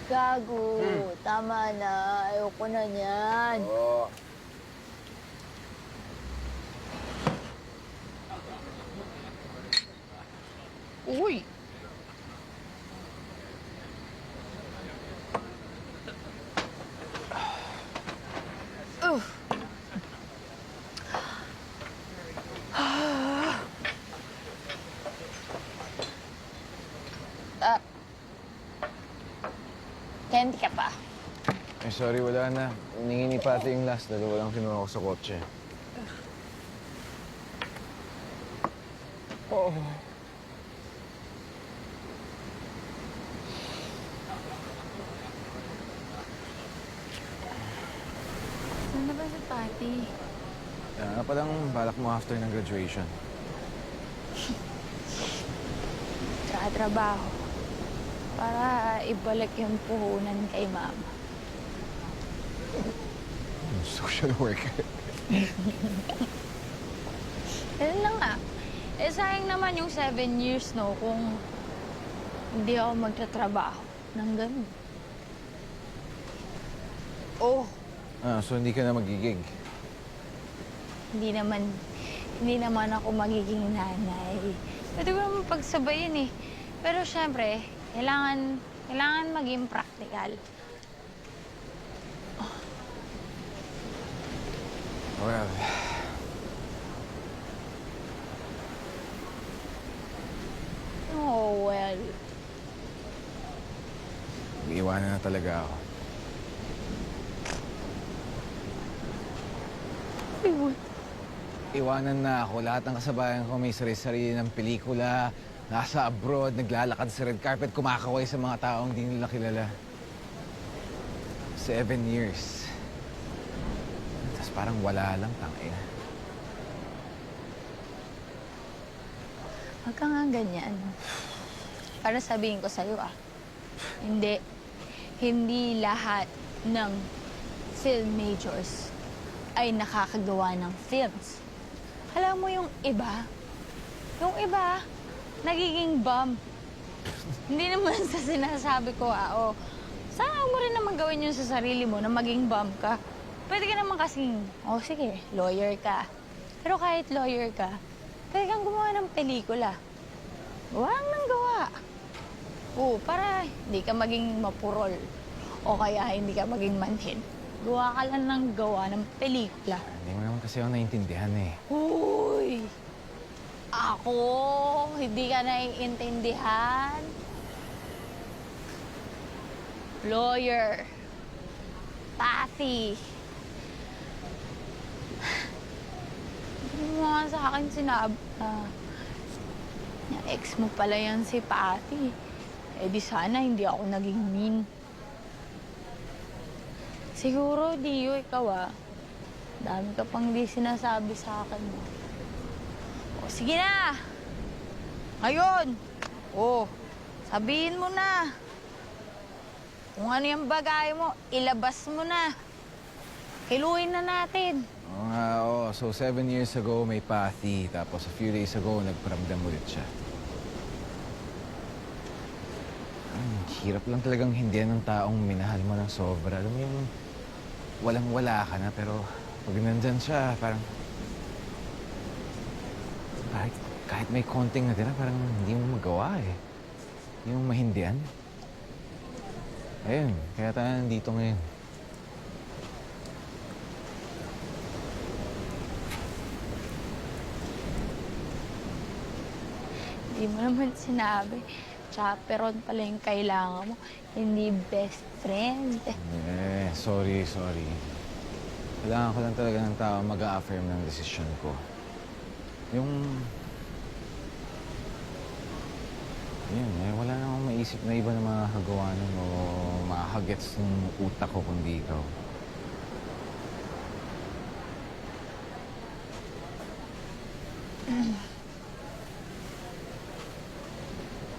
Gago, tama na. Ayoko na niyan. Oo. Uy! Candy ka pa. Ay, sorry, wala na. Hiningi ni Pati yung last. Dalawa lang kinuha ko sa kotse. Oh. Saan na ba si Patty? Kaya nga palang balak mo after ng graduation. Tsaka trabaho. Para ibalik yung puhunan kay Mama. Social worker. Ganun lang nga. Eh, sayang naman yung 7 years, no, kung hindi ako magtatrabaho ng ganun. Oh, So hindi ka na magigig. hindi naman ako magiging nanay. Pwede ko naman pagsabayin eh. Pero syempre, kailangan maging practical. Well, Oh, well. iiwanan na talaga ako. Iwanan na ako. Lahat ng kasabayan ko may sarili-sarili ng pelikula, nasa abroad, naglalakad sa red carpet, kumakaway sa mga taong di nila kilala. 7 years. Tapos parang wala lang, tangina. Huwag ka nga ganyan. Para sabihin ko sa'yo, hindi lahat ng film majors ay nakakagawa ng films. Alam mo yung iba, nagiging bum. Hindi naman sa sinasabi ko, sana mo rin naman gawin yun sa sarili mo na maging bum ka. Pwede ka naman kasing, sige, lawyer ka. Pero kahit lawyer ka, pwede kang gumawa ng pelikula. Gawa lang ng gawa. Para hindi ka maging mapurol. O kaya hindi ka maging manhin. Gawa ka lang ng gawa ng pelikula. Hindi mo naman kasi ako naiintindihan eh. Uy! Ako? Hindi ka naiintindihan? Lawyer. Patty. Hindi mo nga sa akin sinabi yung ex mo pala yan si Patty. Eh di sana hindi ako naging mean. Siguro, Dio, ikaw dami ka pang di sinasabi sa akin. Sige na! Ngayon! Sabihin mo na. Kung ano yung bagay mo, ilabas mo na. Kiluin na natin. Oo nga, So 7 years ago, may Patty. Tapos a few days ago, nagparamdam ulit siya. Hirap lang talagang hindihan ng taong minahal mo ng sobra. Alam mo yung walang-wala ka na, pero pag nandyan siya, parang... Kahit may konting natira, parang hindi mo magawa eh. Yung mahindihan. Ayun, kaya tayo nandito ngayon. Hindi mo naman sinabi. Chaperon pala yung kailangan mo. Hindi best friend. Sorry. Kailangan ko lang talaga ng tao mag-a-affirm ng desisyon ko. Yung... wala na akong maisip na iba na makakagawa nun o makakagets ng utak ko kundi ikaw.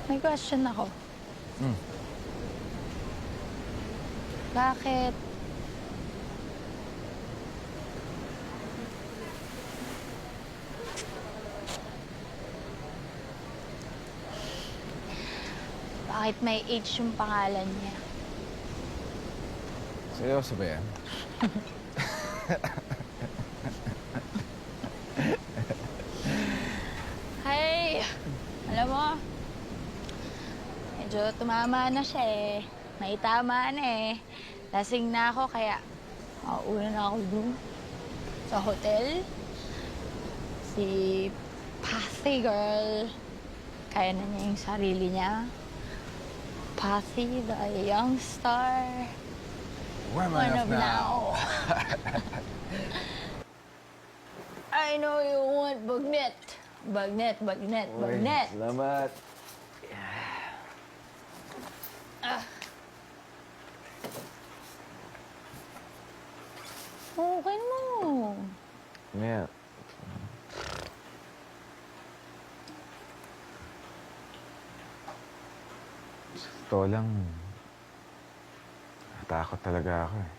May question ako. Bakit may H yung pangalan niya? Seryoso ba yan? Hey! Alam mo, medyo tumama na siya eh. May tama na eh. Lasing na ako kaya mauuna na ako dun sa hotel. Si Pathy girl, kaya na niya yung sarili niya. Pathy, the young star. Where am I One off of now? I know you want bagnet. Bagnet. Salamat. Okay mo. Maya. Sa totoo lang, natakot talaga ako eh.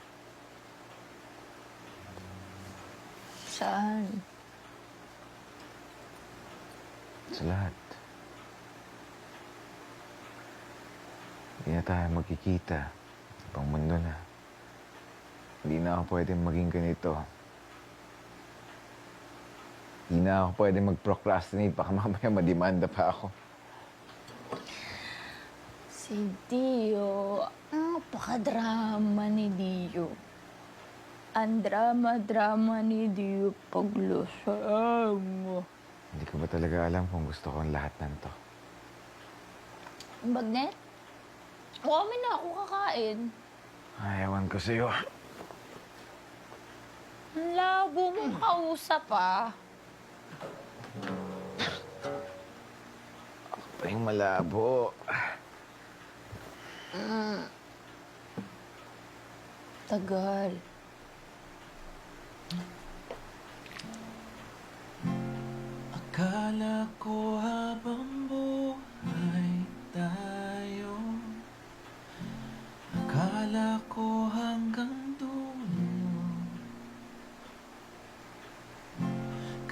Saan? Sa lahat. Hindi na tayo magkikita. Ibang mundo na. Hindi na ako pwedeng maging ganito. Hindi na ako pwedeng mag-procrastinate. Baka mamaya madimanda pa ako. Si Dio. Napaka-drama ni Dio. Ang drama-drama ni Dio paglusang mo. Hindi ko ba talaga alam kung gusto ko ang lahat ng to? Bagnet? Kami na ako kakain. Ayawan ko sa'yo. Ang labo mong kausap ah. Ako pa yung malabo. Tagal. Akala ko habang buhay tayo, akala ko hanggang dulo,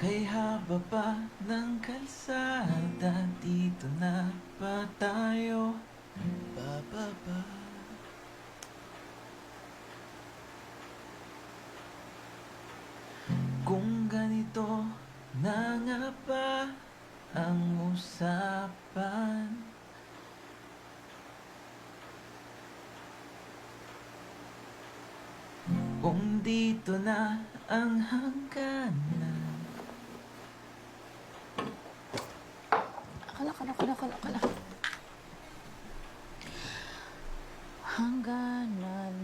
kay haba pa ng kalsada, dito na ba tayo? Bababa. Kung ganito na nga ba ang usapan, kung dito na ang hangganan. Akala. Hangganan.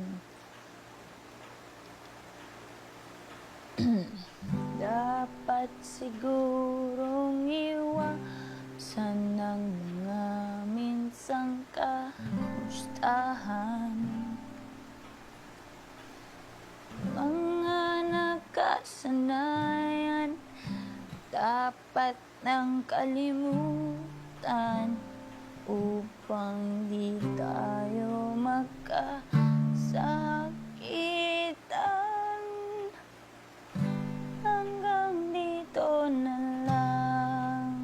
Dapat sigurong iwasan ng mga minsang kamustahan. Mga nakasanayan dapat nang kalimutan upang di tayo magkasakitan. Hanggang dito na lang.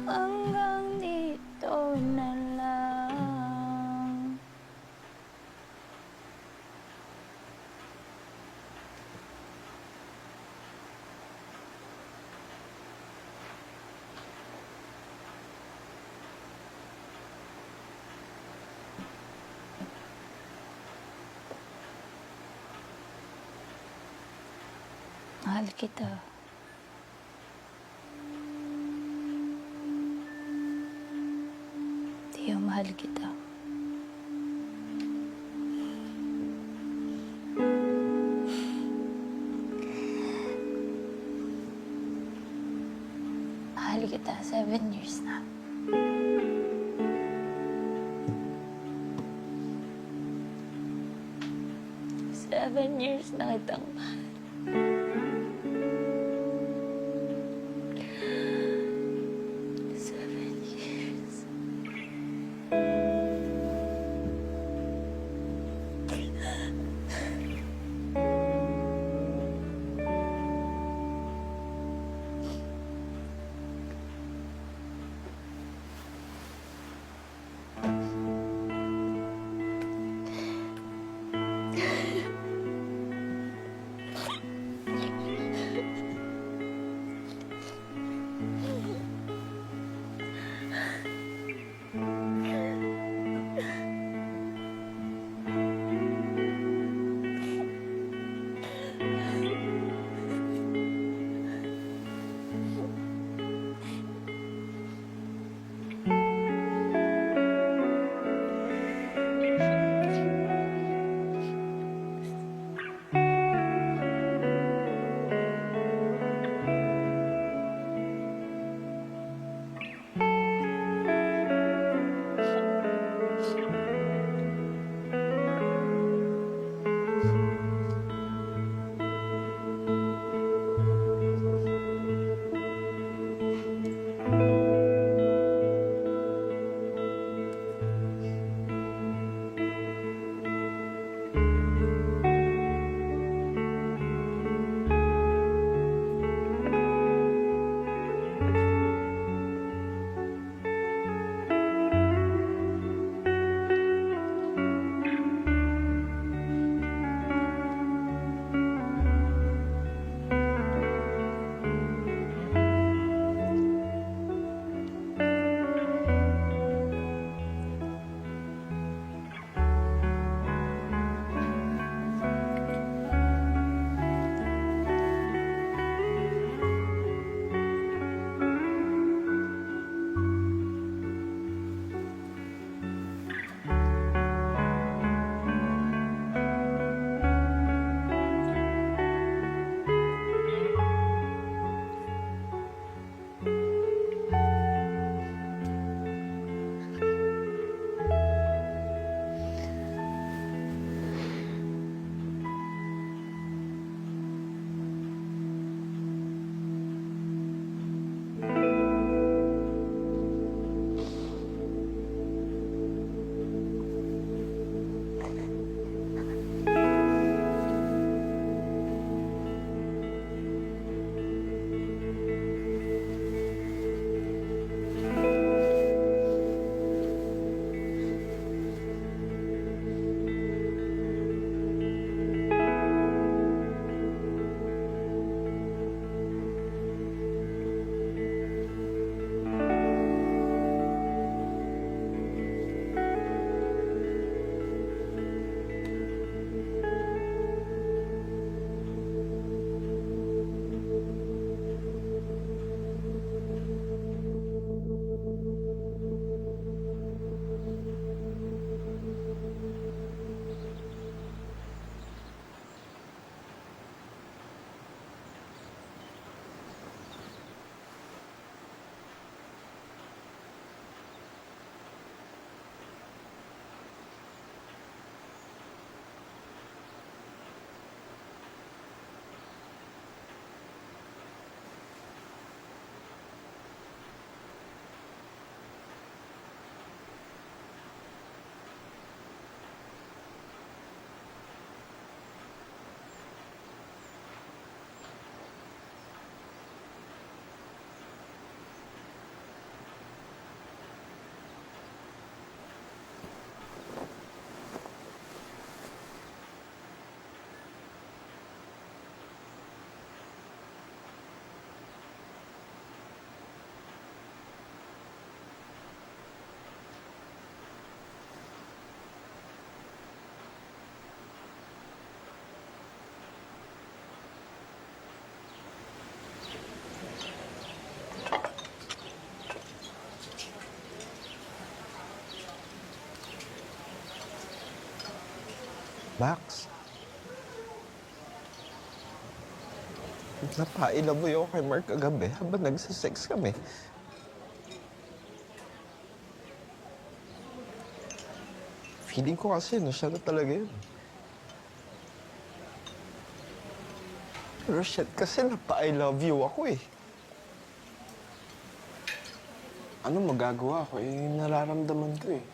Hanggang dito Mahal kita. Tio, mahal kita. Mahal kita 7 years na. Seven years na kitang mahal. Seven years. Max? Napailaboy ako kay Mark kagabi habang nagsisex kami. Feeling ko kasi na siya na talaga yun. Pero shit, kasi napa-I love you ako eh. Ano magagawa ko? Eh, nararamdaman ko eh.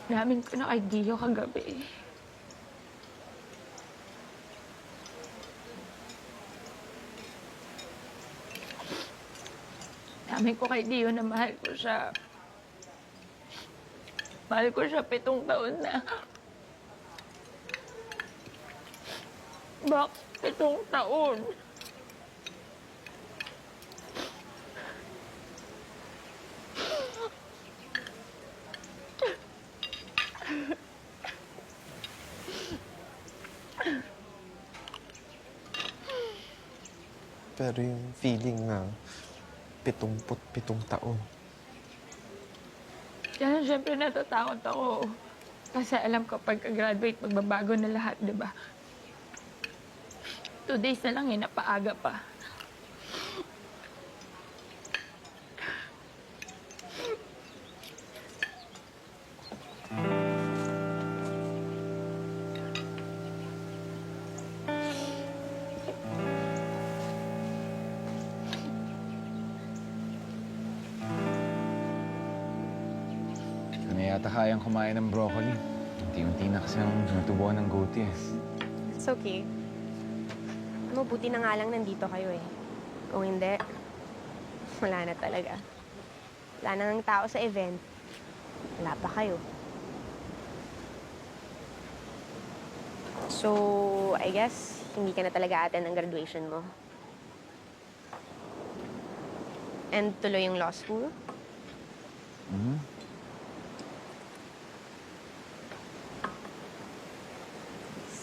Namin ko na kay Dio kagabi. Namin ko kay Dio na mahal ko siya. Mahal ko siya 7 taon na. Bak, 7 taon. Pero yung feeling na 77 taon. Kaya siyempre natatakot ako. Kasi alam ko pagka-graduate, magbabago na lahat, di ba? 2 days na lang napaaga pa. Hindi na yata kayang kumain ng broccoli. Unti-unti na kasi ang natubuan ng goatee eh. It's okay. Mabuti na nga lang nandito kayo eh. Kung hindi, wala na talaga. Wala na ng tao sa event. Wala pa kayo. So, I guess, hindi ka na talaga attend ang graduation mo. And tuloy yung law school? Mm-hmm.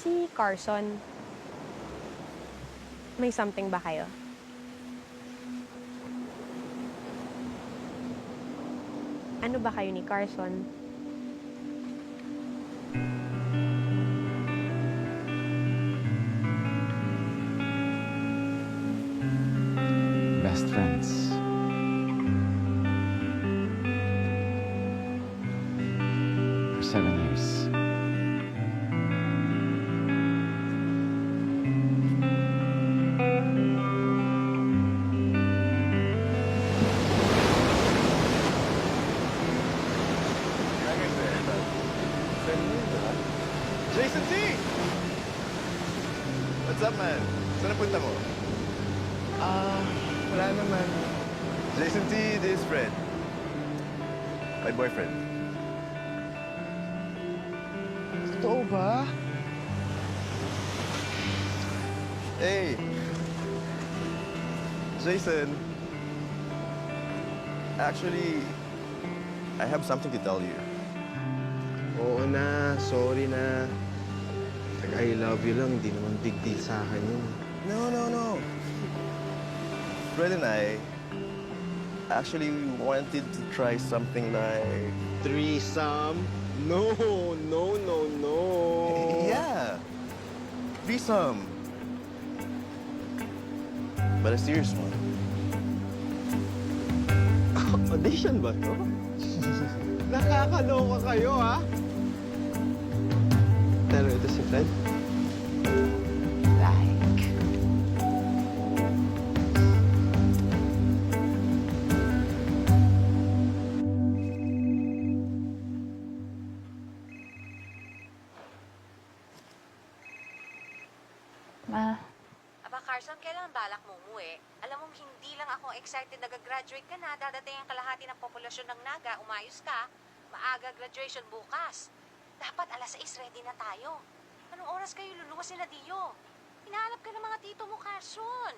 Si Carson, may something ba kayo? Ano ba kayo ni Carson? Best friends. For 7 years. Jason T! What's up, man? Saan napunta mo? Wala naman. Jason T, this friend. My boyfriend. Totoo ba? Hey! Jason. Actually, I have something to tell you. Oo na, sorry na. I love you lang, hindi naman big deal sa akin yun. No. Fred and I actually wanted to try something like... Threesome? No. Yeah. Threesome. But a serious one. Audition ba to? Nakakaloka kayo, ha? Pero ito si Fred. Like... Ma, Aba, Carson, kailan balak mo umuwi? Alam mo, hindi lang ako excited na gagraduate ka na. Dadating ang kalahati ng populasyon ng Naga. Umayos ka. Maaga graduation bukas. Dapat 6:00 ready na tayo. Anong oras kayo luluwas nila Dio? Hinahanap ka ng mga tito mo, Carson.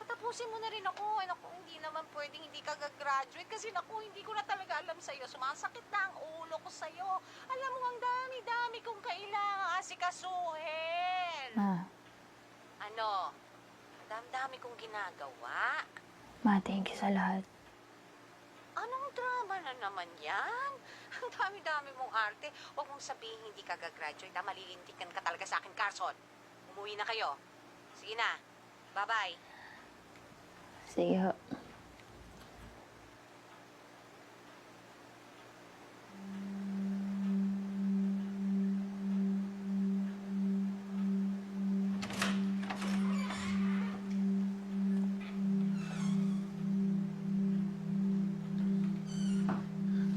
Patapusin mo na rin ako. Ay, naku, hindi naman pwedeng hindi ka gagraduate kasi naku, hindi ko na talaga alam sa'yo. Sumasakit na ang ulo ko sa'yo. Alam mo, ang dami-dami kong kailangan asikasuhin. Ma, Ano? Ang dami-dami kong ginagawa. ma, thank you sa lahat. Anong drama na naman yan? Ang dami-dami mong arte. Huwag mong sabihin hindi ka gagraduate. Malilintikan ka talaga sa akin, Carson. Umuwi na kayo. Sige na. Bye-bye. Sige ho.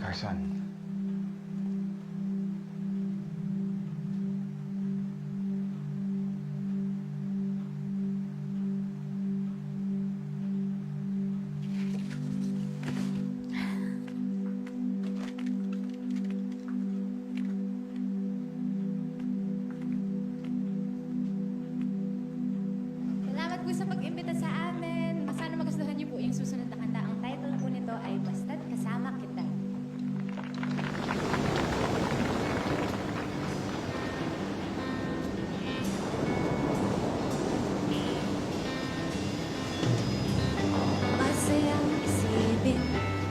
Carson. Salamat po sa pag-imbita sa amin. Sana magustuhan niyo po yung susunod na kanta. Ang title po nito ay Basta't Kasama Kita. Masayang isipin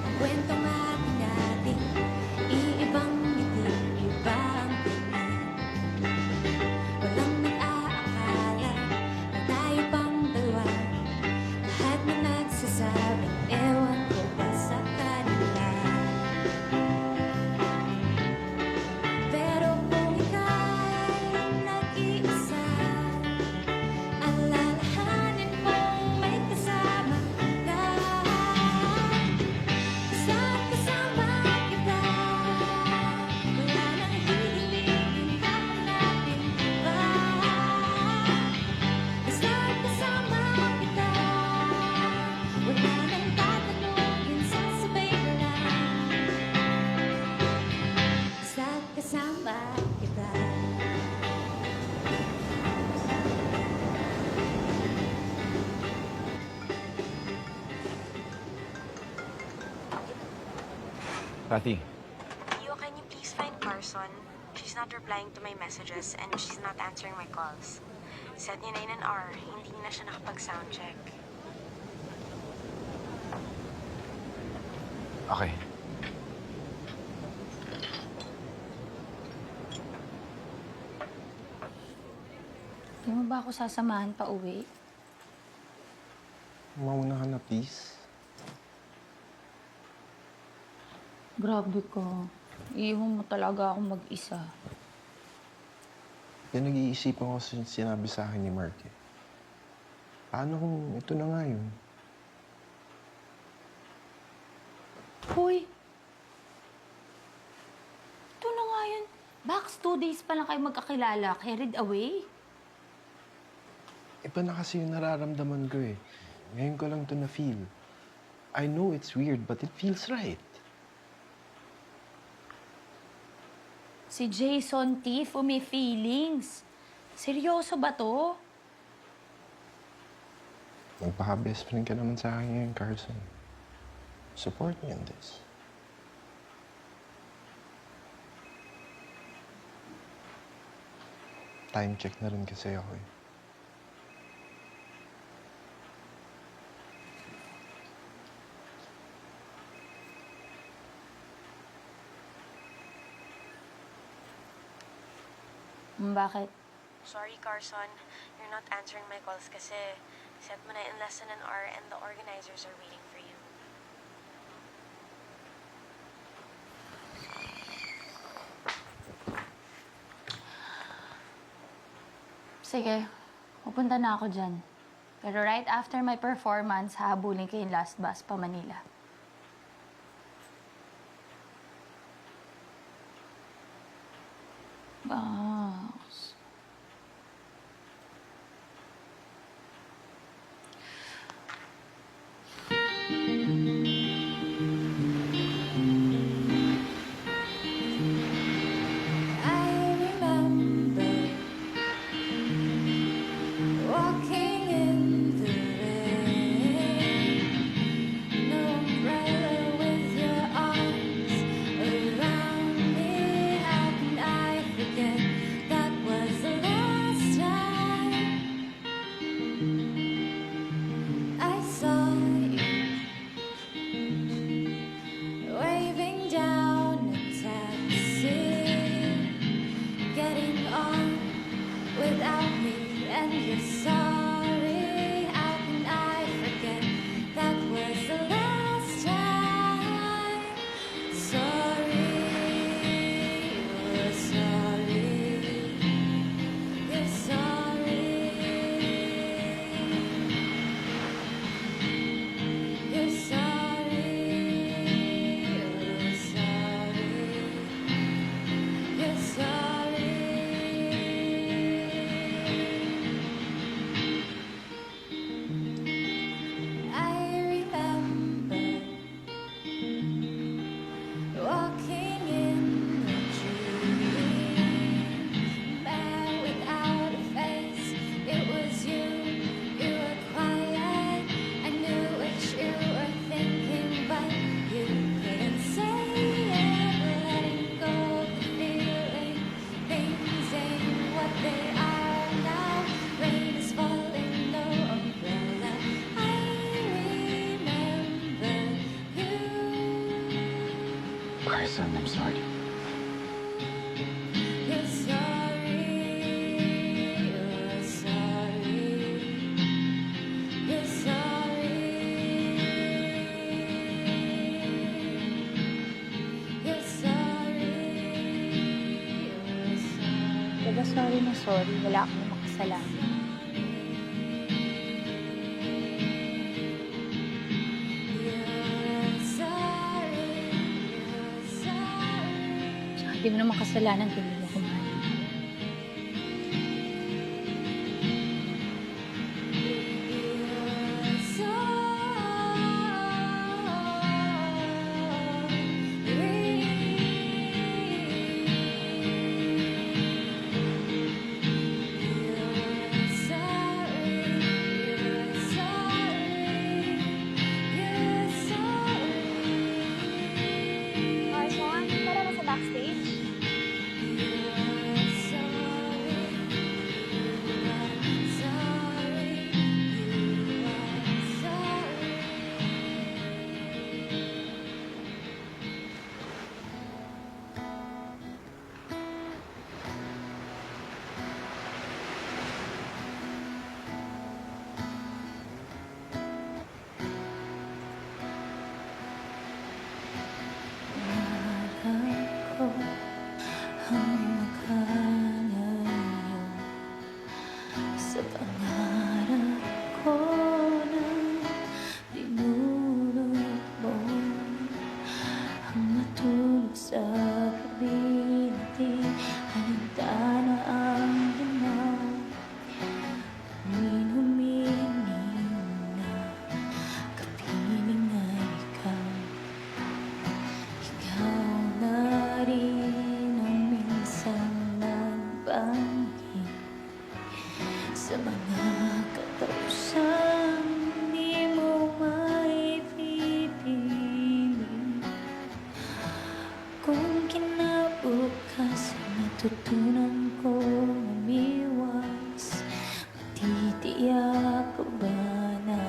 ang kwentong ating dating. Iibang ngiti, ibang tingin. Walang nag-aakala na tayo pang dalawa. Lahat na nagsasabing ewan ko ba sa kanila. Pero kung ika'y nag-iisa, alalahanin mong may kasama ka. Basta't kasama kita, wala nang hihiling hahanapin pa. Basta't kasama kita, wala nang tatanungin, sasabay ka lang. Basta't kasama kita. Kathy, Leo, can you please find Carson? She's not replying to my messages and she's not answering my calls. Set niya na in an hour, hindi na siya nakapag-soundcheck. okay. Di mo ba ako sasamahan pa uwi? Mauna ka na, please. Grabe ka. Iiwan mo talaga ako mag-isa. Pinag-iisipan ko sa sinabi sa akin ni Mark eh. Paano kung ito na nga yun? Hoy! Ito na nga yun. Baks 2 days pa lang kayo magkakilala. Carried away. Iba na kasi yung nararamdaman ko eh. Ngayon ko lang to na-feel. I know it's weird, but it feels right. Si Jason Tiff, may feelings. Seryoso ba to? Magpaka-best friend ka naman sa akin ngayon, Carson. Support me in this. Time check na rin kasi ako eh. Bakit? Sorry, Carson. You're not answering my calls kasi set mo na in less than an hour and the organizers are waiting for you. Sige, pupunta na ako dyan. Pero right after my performance, hahabulin ko yung last bus pa Manila. Boss. I remember walking in the rain. sorry, son. I'm sorry. You're sorry, you're sorry, you're sorry, you're sorry, you're sorry. Diba sorry na sorry, wala akong namang kasalanan. You're sorry, you're sorry. Tsaka di mo naman kasalanan kung hindi mo kumain. Carson, tara na sa backstage. Ako ang makalayo sa pangarap ko na dinulot mo ang matulog sa gabi na di halintana ang dimaw. Humiling na kapiling ay ikaw. Ikaw na rin ang minsan nagbanggit sa mga katapusan di mo maipipiling. Kung kinabukasan natutunan ko umiwas, matitiyak ka ba na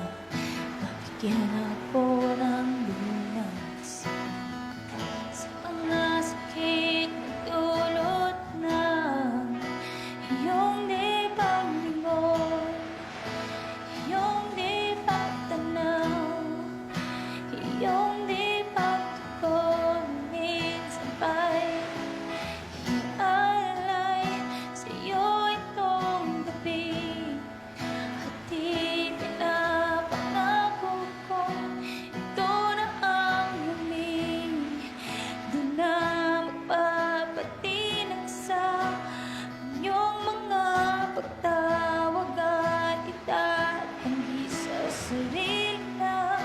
mabigyan ako ng lunas sa mga sakit na dulot ng iyong di paglingon, iyong di pagtanaw, iyong di pagtugon. Minsan ba'y iaalay sa'yo itong gabi at di pinapangako ko ito na ang huli. Doon na magpapatinag sa inyong mga pagtawag at itatanggi sa sarili na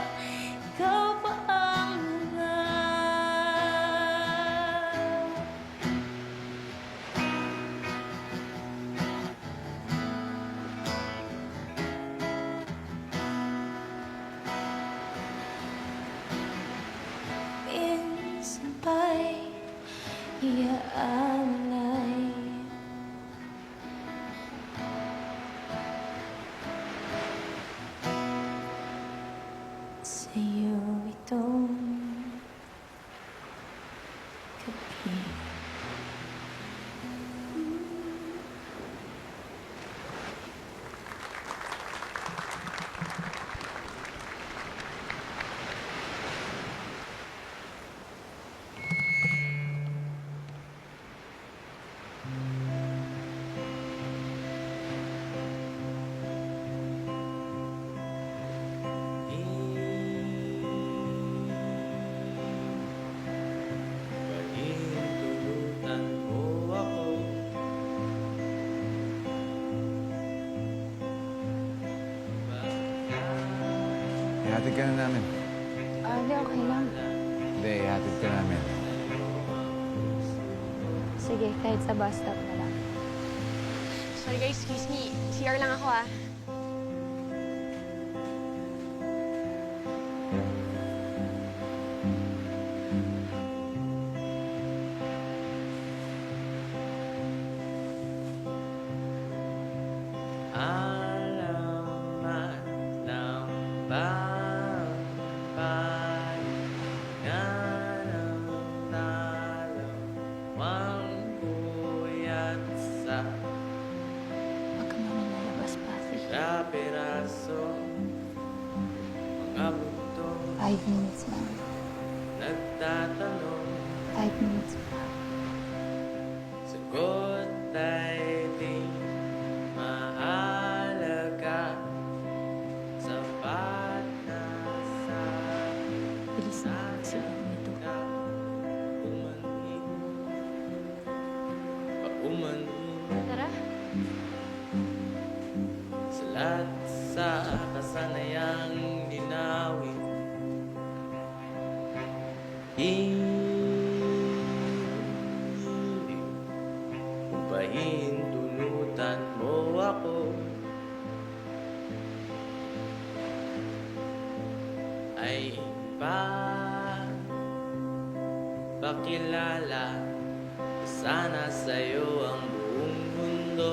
ikaw pa ang hangat. Minsan ba'y iaalay sa'yo itong gabi? Pahintulutan mo ako. Ihatid ka na namin. Di okay lang. Hindi, ihatid ka namin. Sige, kahit sa bus stop na lang. Sorry guys, excuse me. CR lang ako ah. Alamat ng bagay na ng aso, mga buto 5 minutes, ma'am. nagtatanong. 5 minutes, ma'am. Sagot ay di mahalaga, sapat na sa Bilis na kasi nito. umanhin, paumanhin. Tara. Sa lahat sa kasanayang linawin, hiling kung pahintulutan mo ako, ay pakilala sana sa'yo ang buong mundo.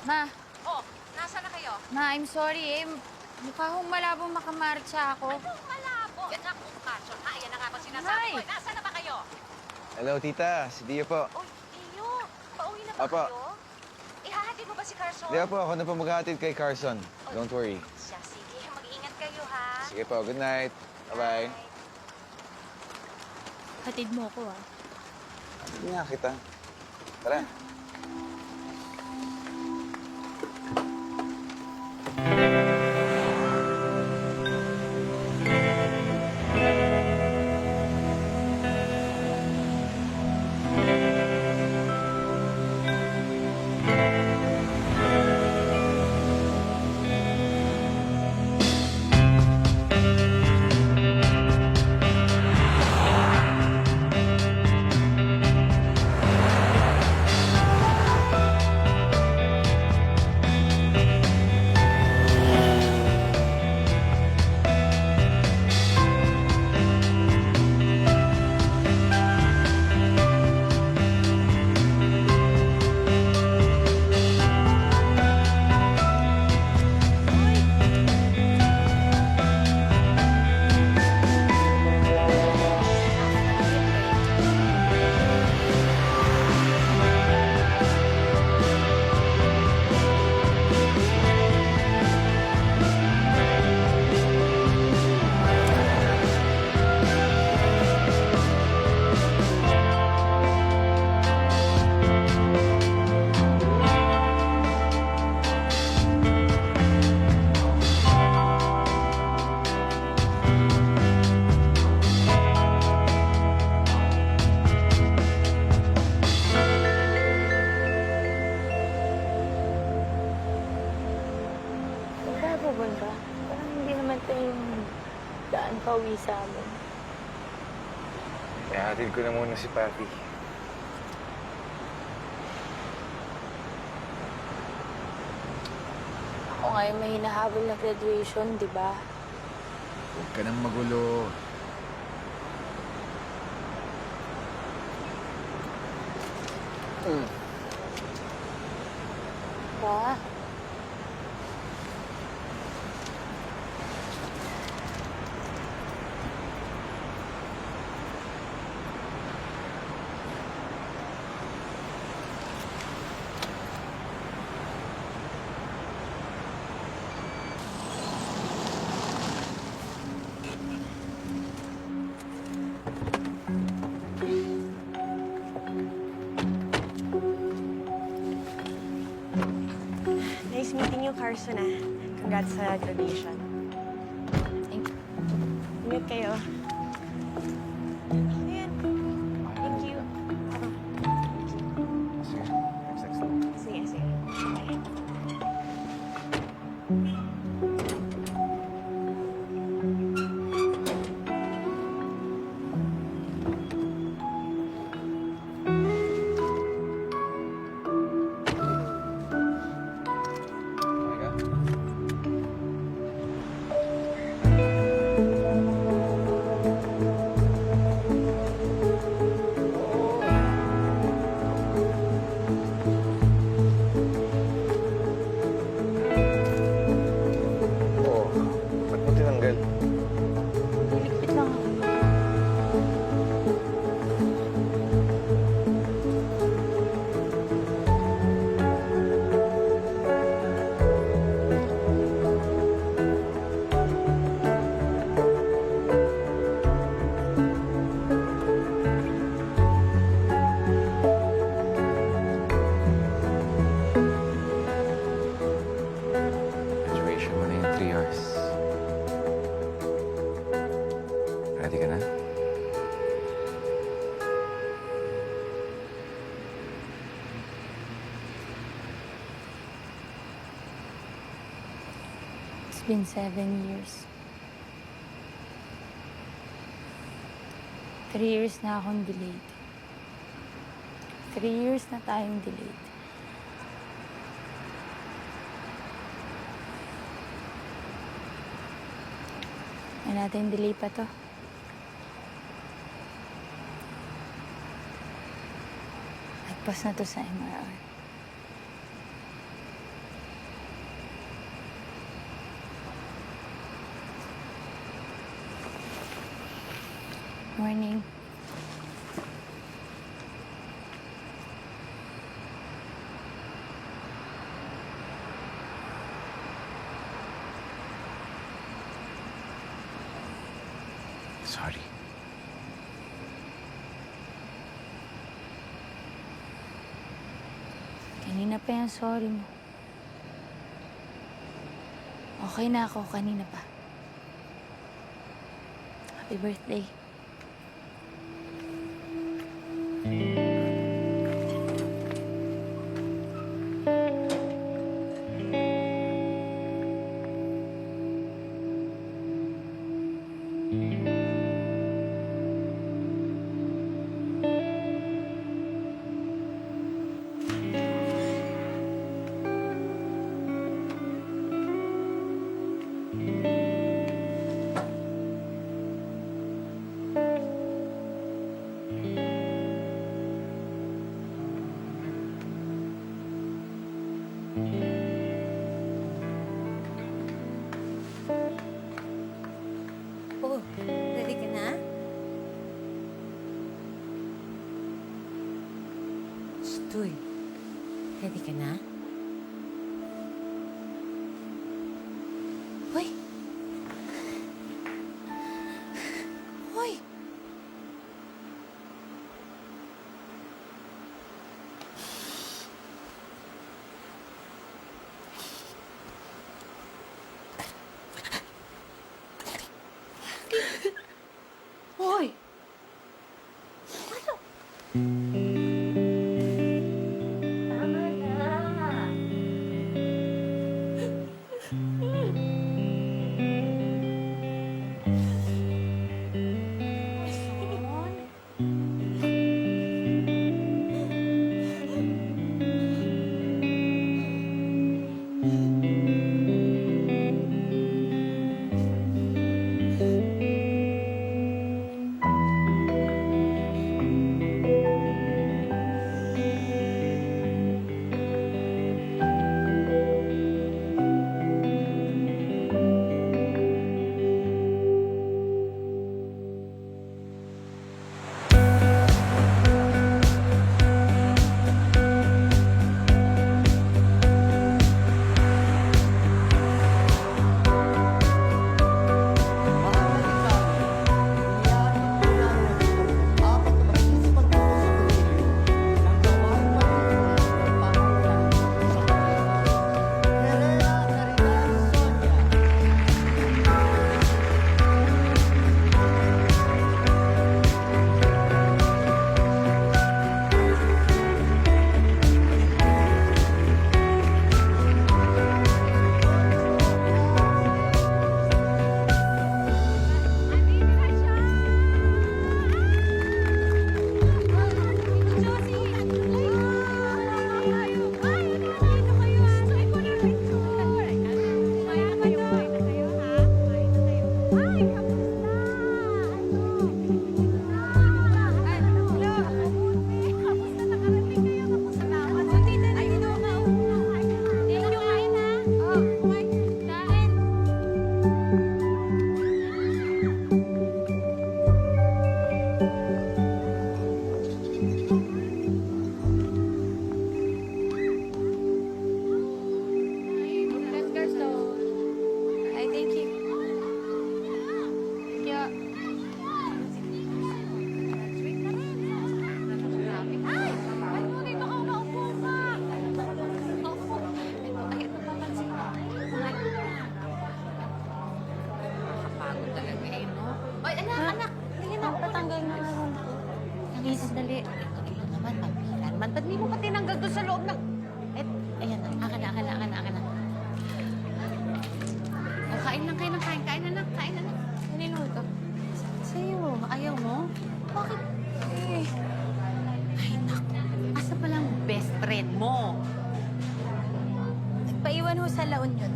Ma, Oh, nasa na kayo? ma, I'm sorry eh. Mukha hong malabong makamarcha ako. Anong malabo? Naku, Carson, ha? Ayan na nga ba sinasabi Nay! ko. Nasa na ba kayo? Hello, tita. Si Dio po. Uy, Iyo, pauwi na ba Apa. kayo? Ihahatid mo ba si Carson? Di po, ako na po maghahatid kay Carson. Don't worry. Siya, sige. Mag-ingat kayo, ha? Sige po, good night. Bye-bye. Hatid mo ako ah. Hindi nga kita. Tara. Saan tayo pupunta? Parang hindi naman ito yung daan pauwi sa amin. Ihatid ko na muna si Papi. Ako nga yung may hinahabol na graduation, di ba? Huwag ka nang magulo. Pa? Nice meeting you, Carson, ah. Congrats sa graduation. Thank you. Ingat kayo. Ano yan? Thank you. Sige, next lang. Sige, sige. Bye. Okay ka? It's been 7 years. 3 years na akong delayed. 3 years na tayong delayed. May natin delay pa to. Nagpas na to sa MRR. Morning. Sorry. Kanina pa yung sorry mo. Okay na ako kanina pa. Happy birthday. Oh, ready ka na? Stoy, ready ka na? Hoy! Hoy! Hoy! Tama na. sa La Union.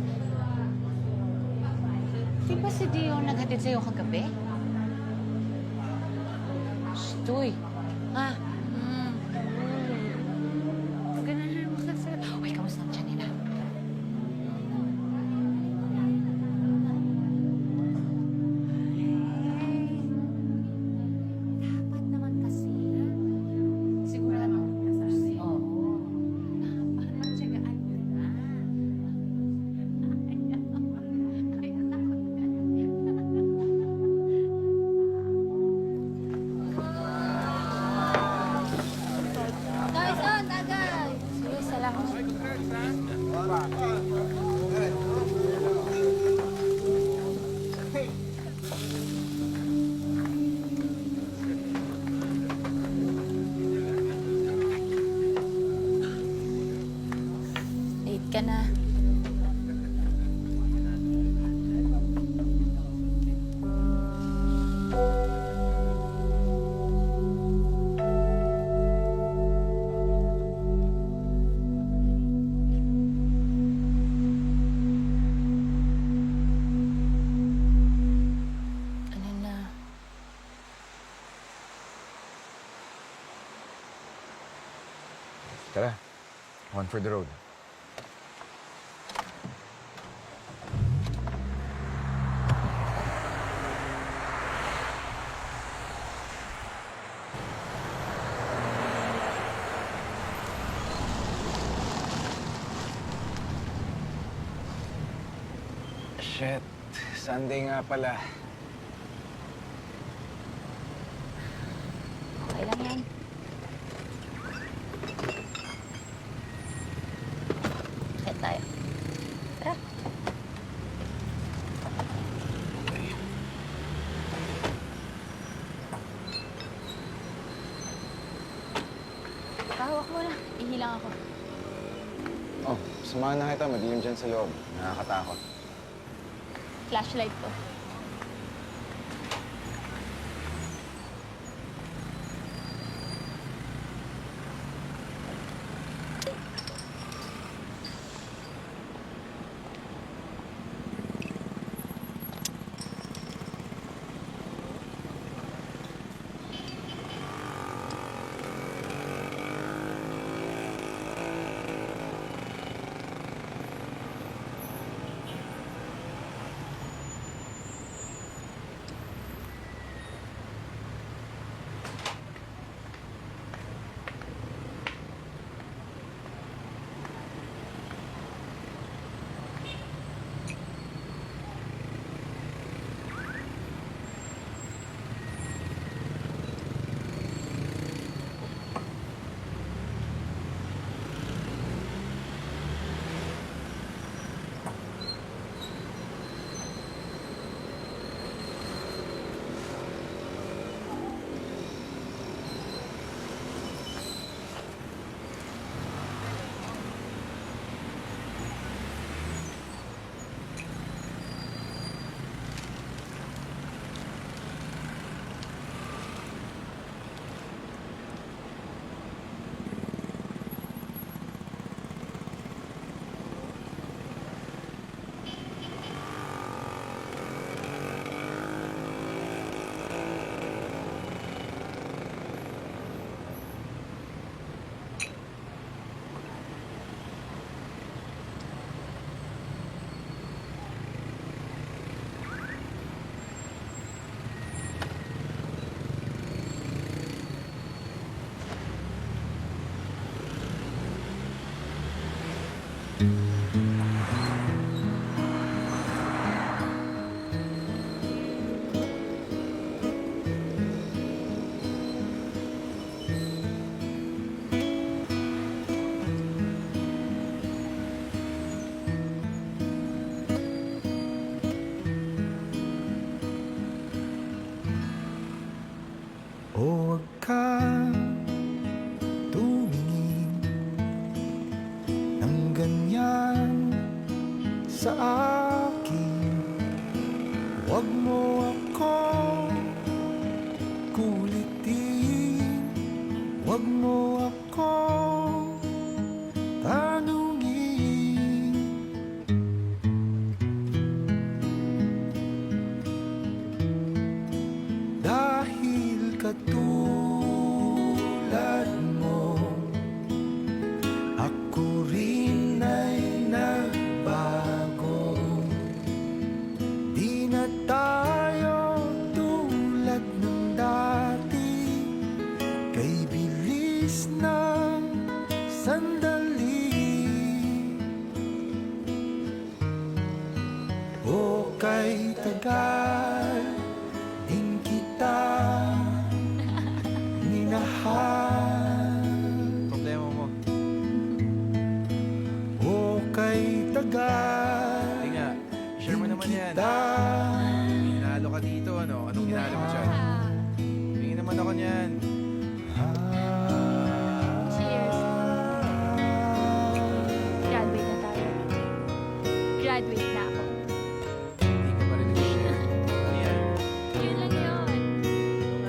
Di ba si Dio naghatid sa'yo kagabi? Stoy. Ha? Ganahan mo kasi. Uy, kamusta ang tiyan nila? Dapat naman kasi. Sigurado. Oo. Dapat tsagaan nyo na. Ay, anak ko. Guys, tagay! Sige, salamat. Late ka na. Ano na? Tara, one for the road. Shit, Sunday nga pala. Okay lang yan. Bakit tayo? Tara. Hawak mo na. Ihilang ako. Oh, samahan na kita. Madilim dyan sa loob. Nakakatakot. Flashlight ko. O huwag ka tumingin ng ganyan sa akin. Huwag mo akong kulitin, huwag mo akong tanungin O kay tagal din kita minahal. Problema mo. O kay tagal Hindi nga. Share mo naman yan. Hinalo ka dito, ano? Anong hinalo mo dyan? Tingin naman ako niyan. Cheers. Graduate na tayo. Graduate na ako. Hindi ka pa rin nag-share. Ano yan? Yun lang yun.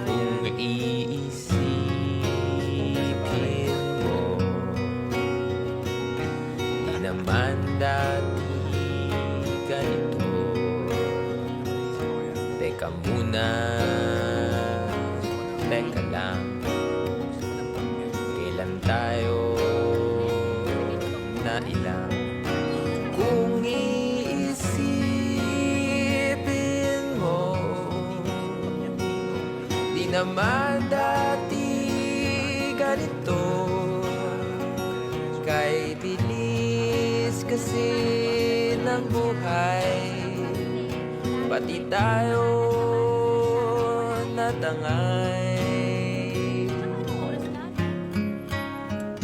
Kung iisipin mo, di naman dati ganito. Teka muna, teka lang. Kailan tayo na ilang? Kung iisipin mo, di naman dati ganito. Kay bilis kasi ng buhay, pati tayo natangay.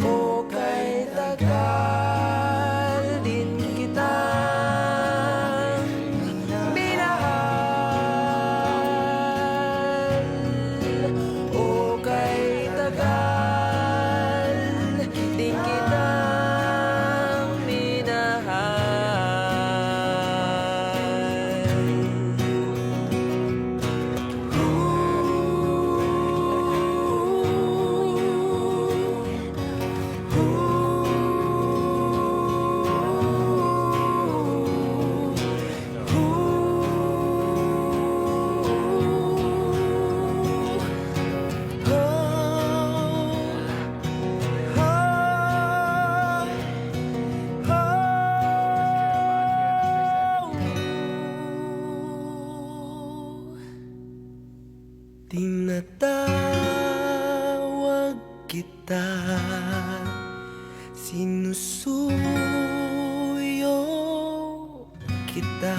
O kay tagal din kita minahal. O kay tagal din kita Tinatawag kita, sinusuyo kita,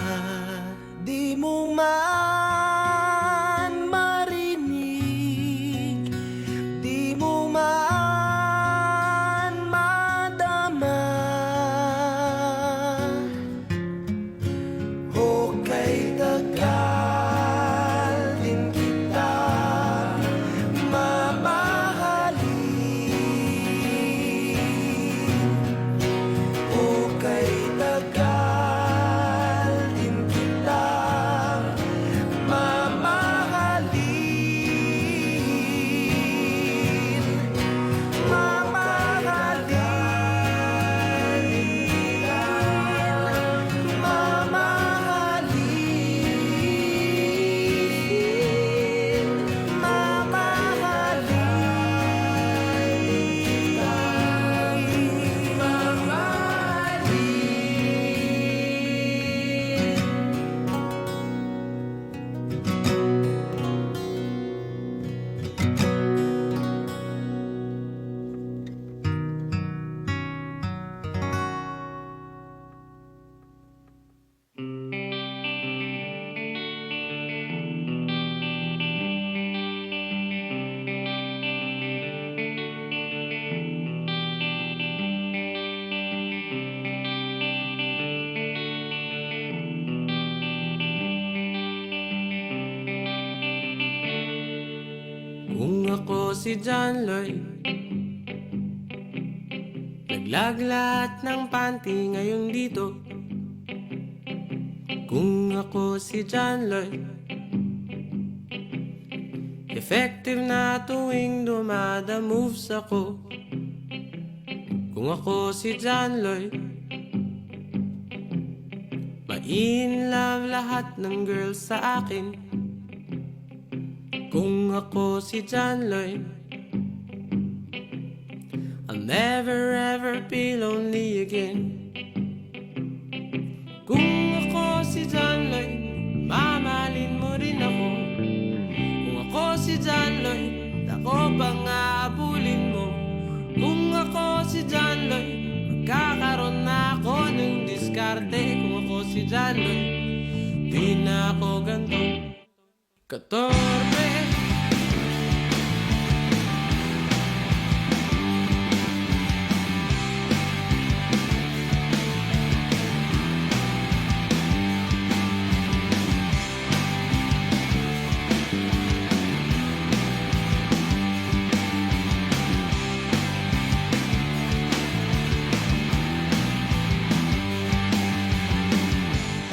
di mo man marinig, di mo man madama. O kay tagal din kita mamahalin. O kay tagal din kita mamahalin. Kung ako si John Lloyd, naglag lahat ng panty ngayon dito. Kung ako si John Lloyd, effective na tuwing dumada moves ako. Kung ako si John Lloyd, ma-in love lahat ng girls sa akin. Kung ako si John Lloyd, I'll never ever be lonely again. Kung ako si John Lloyd, mamahalin mo rin ako. Kung ako si John Lloyd, ako bang aabulin mo? Kung ako si John Lloyd, diskarte kung ako si John Lloyd, di na ako ganto katorpe.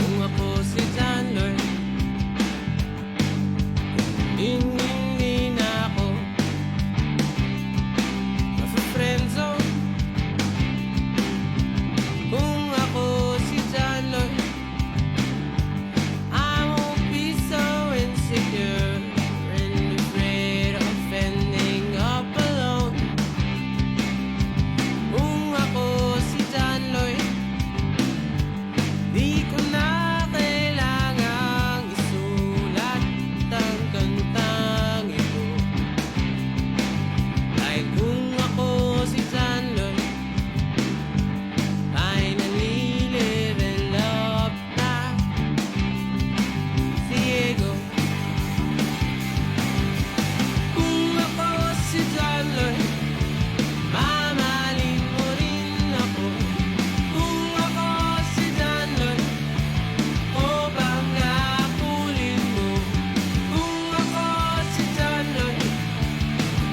Kung ako si John Lloyd, hindi na ako mafe-friendzone. Kung ako si John Lloyd, I won't be so insecure and afraid of ending up alone. Kung ako si John Lloyd, di ko na kailangang isulat ang kantang ito. Dahil kung ako si John Lloyd, finally level up na si Ego. Kung ako si John Lloyd, mamahalin mo rin ako. Kung ako si John Lloyd, o bang hakulin mo? Kung ako si John Lloyd,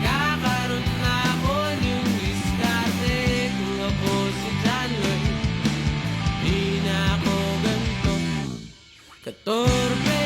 kakaroon na ako ng diskarte. Kung ako si John Lloyd, di na ako ganito katorpe.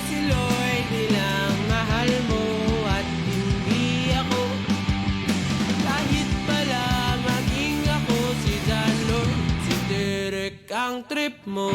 Si Lloyd nilang mahal mo at hindi ako. Kahit pala maging ako si John Lloyd, si Derek ang trip mo.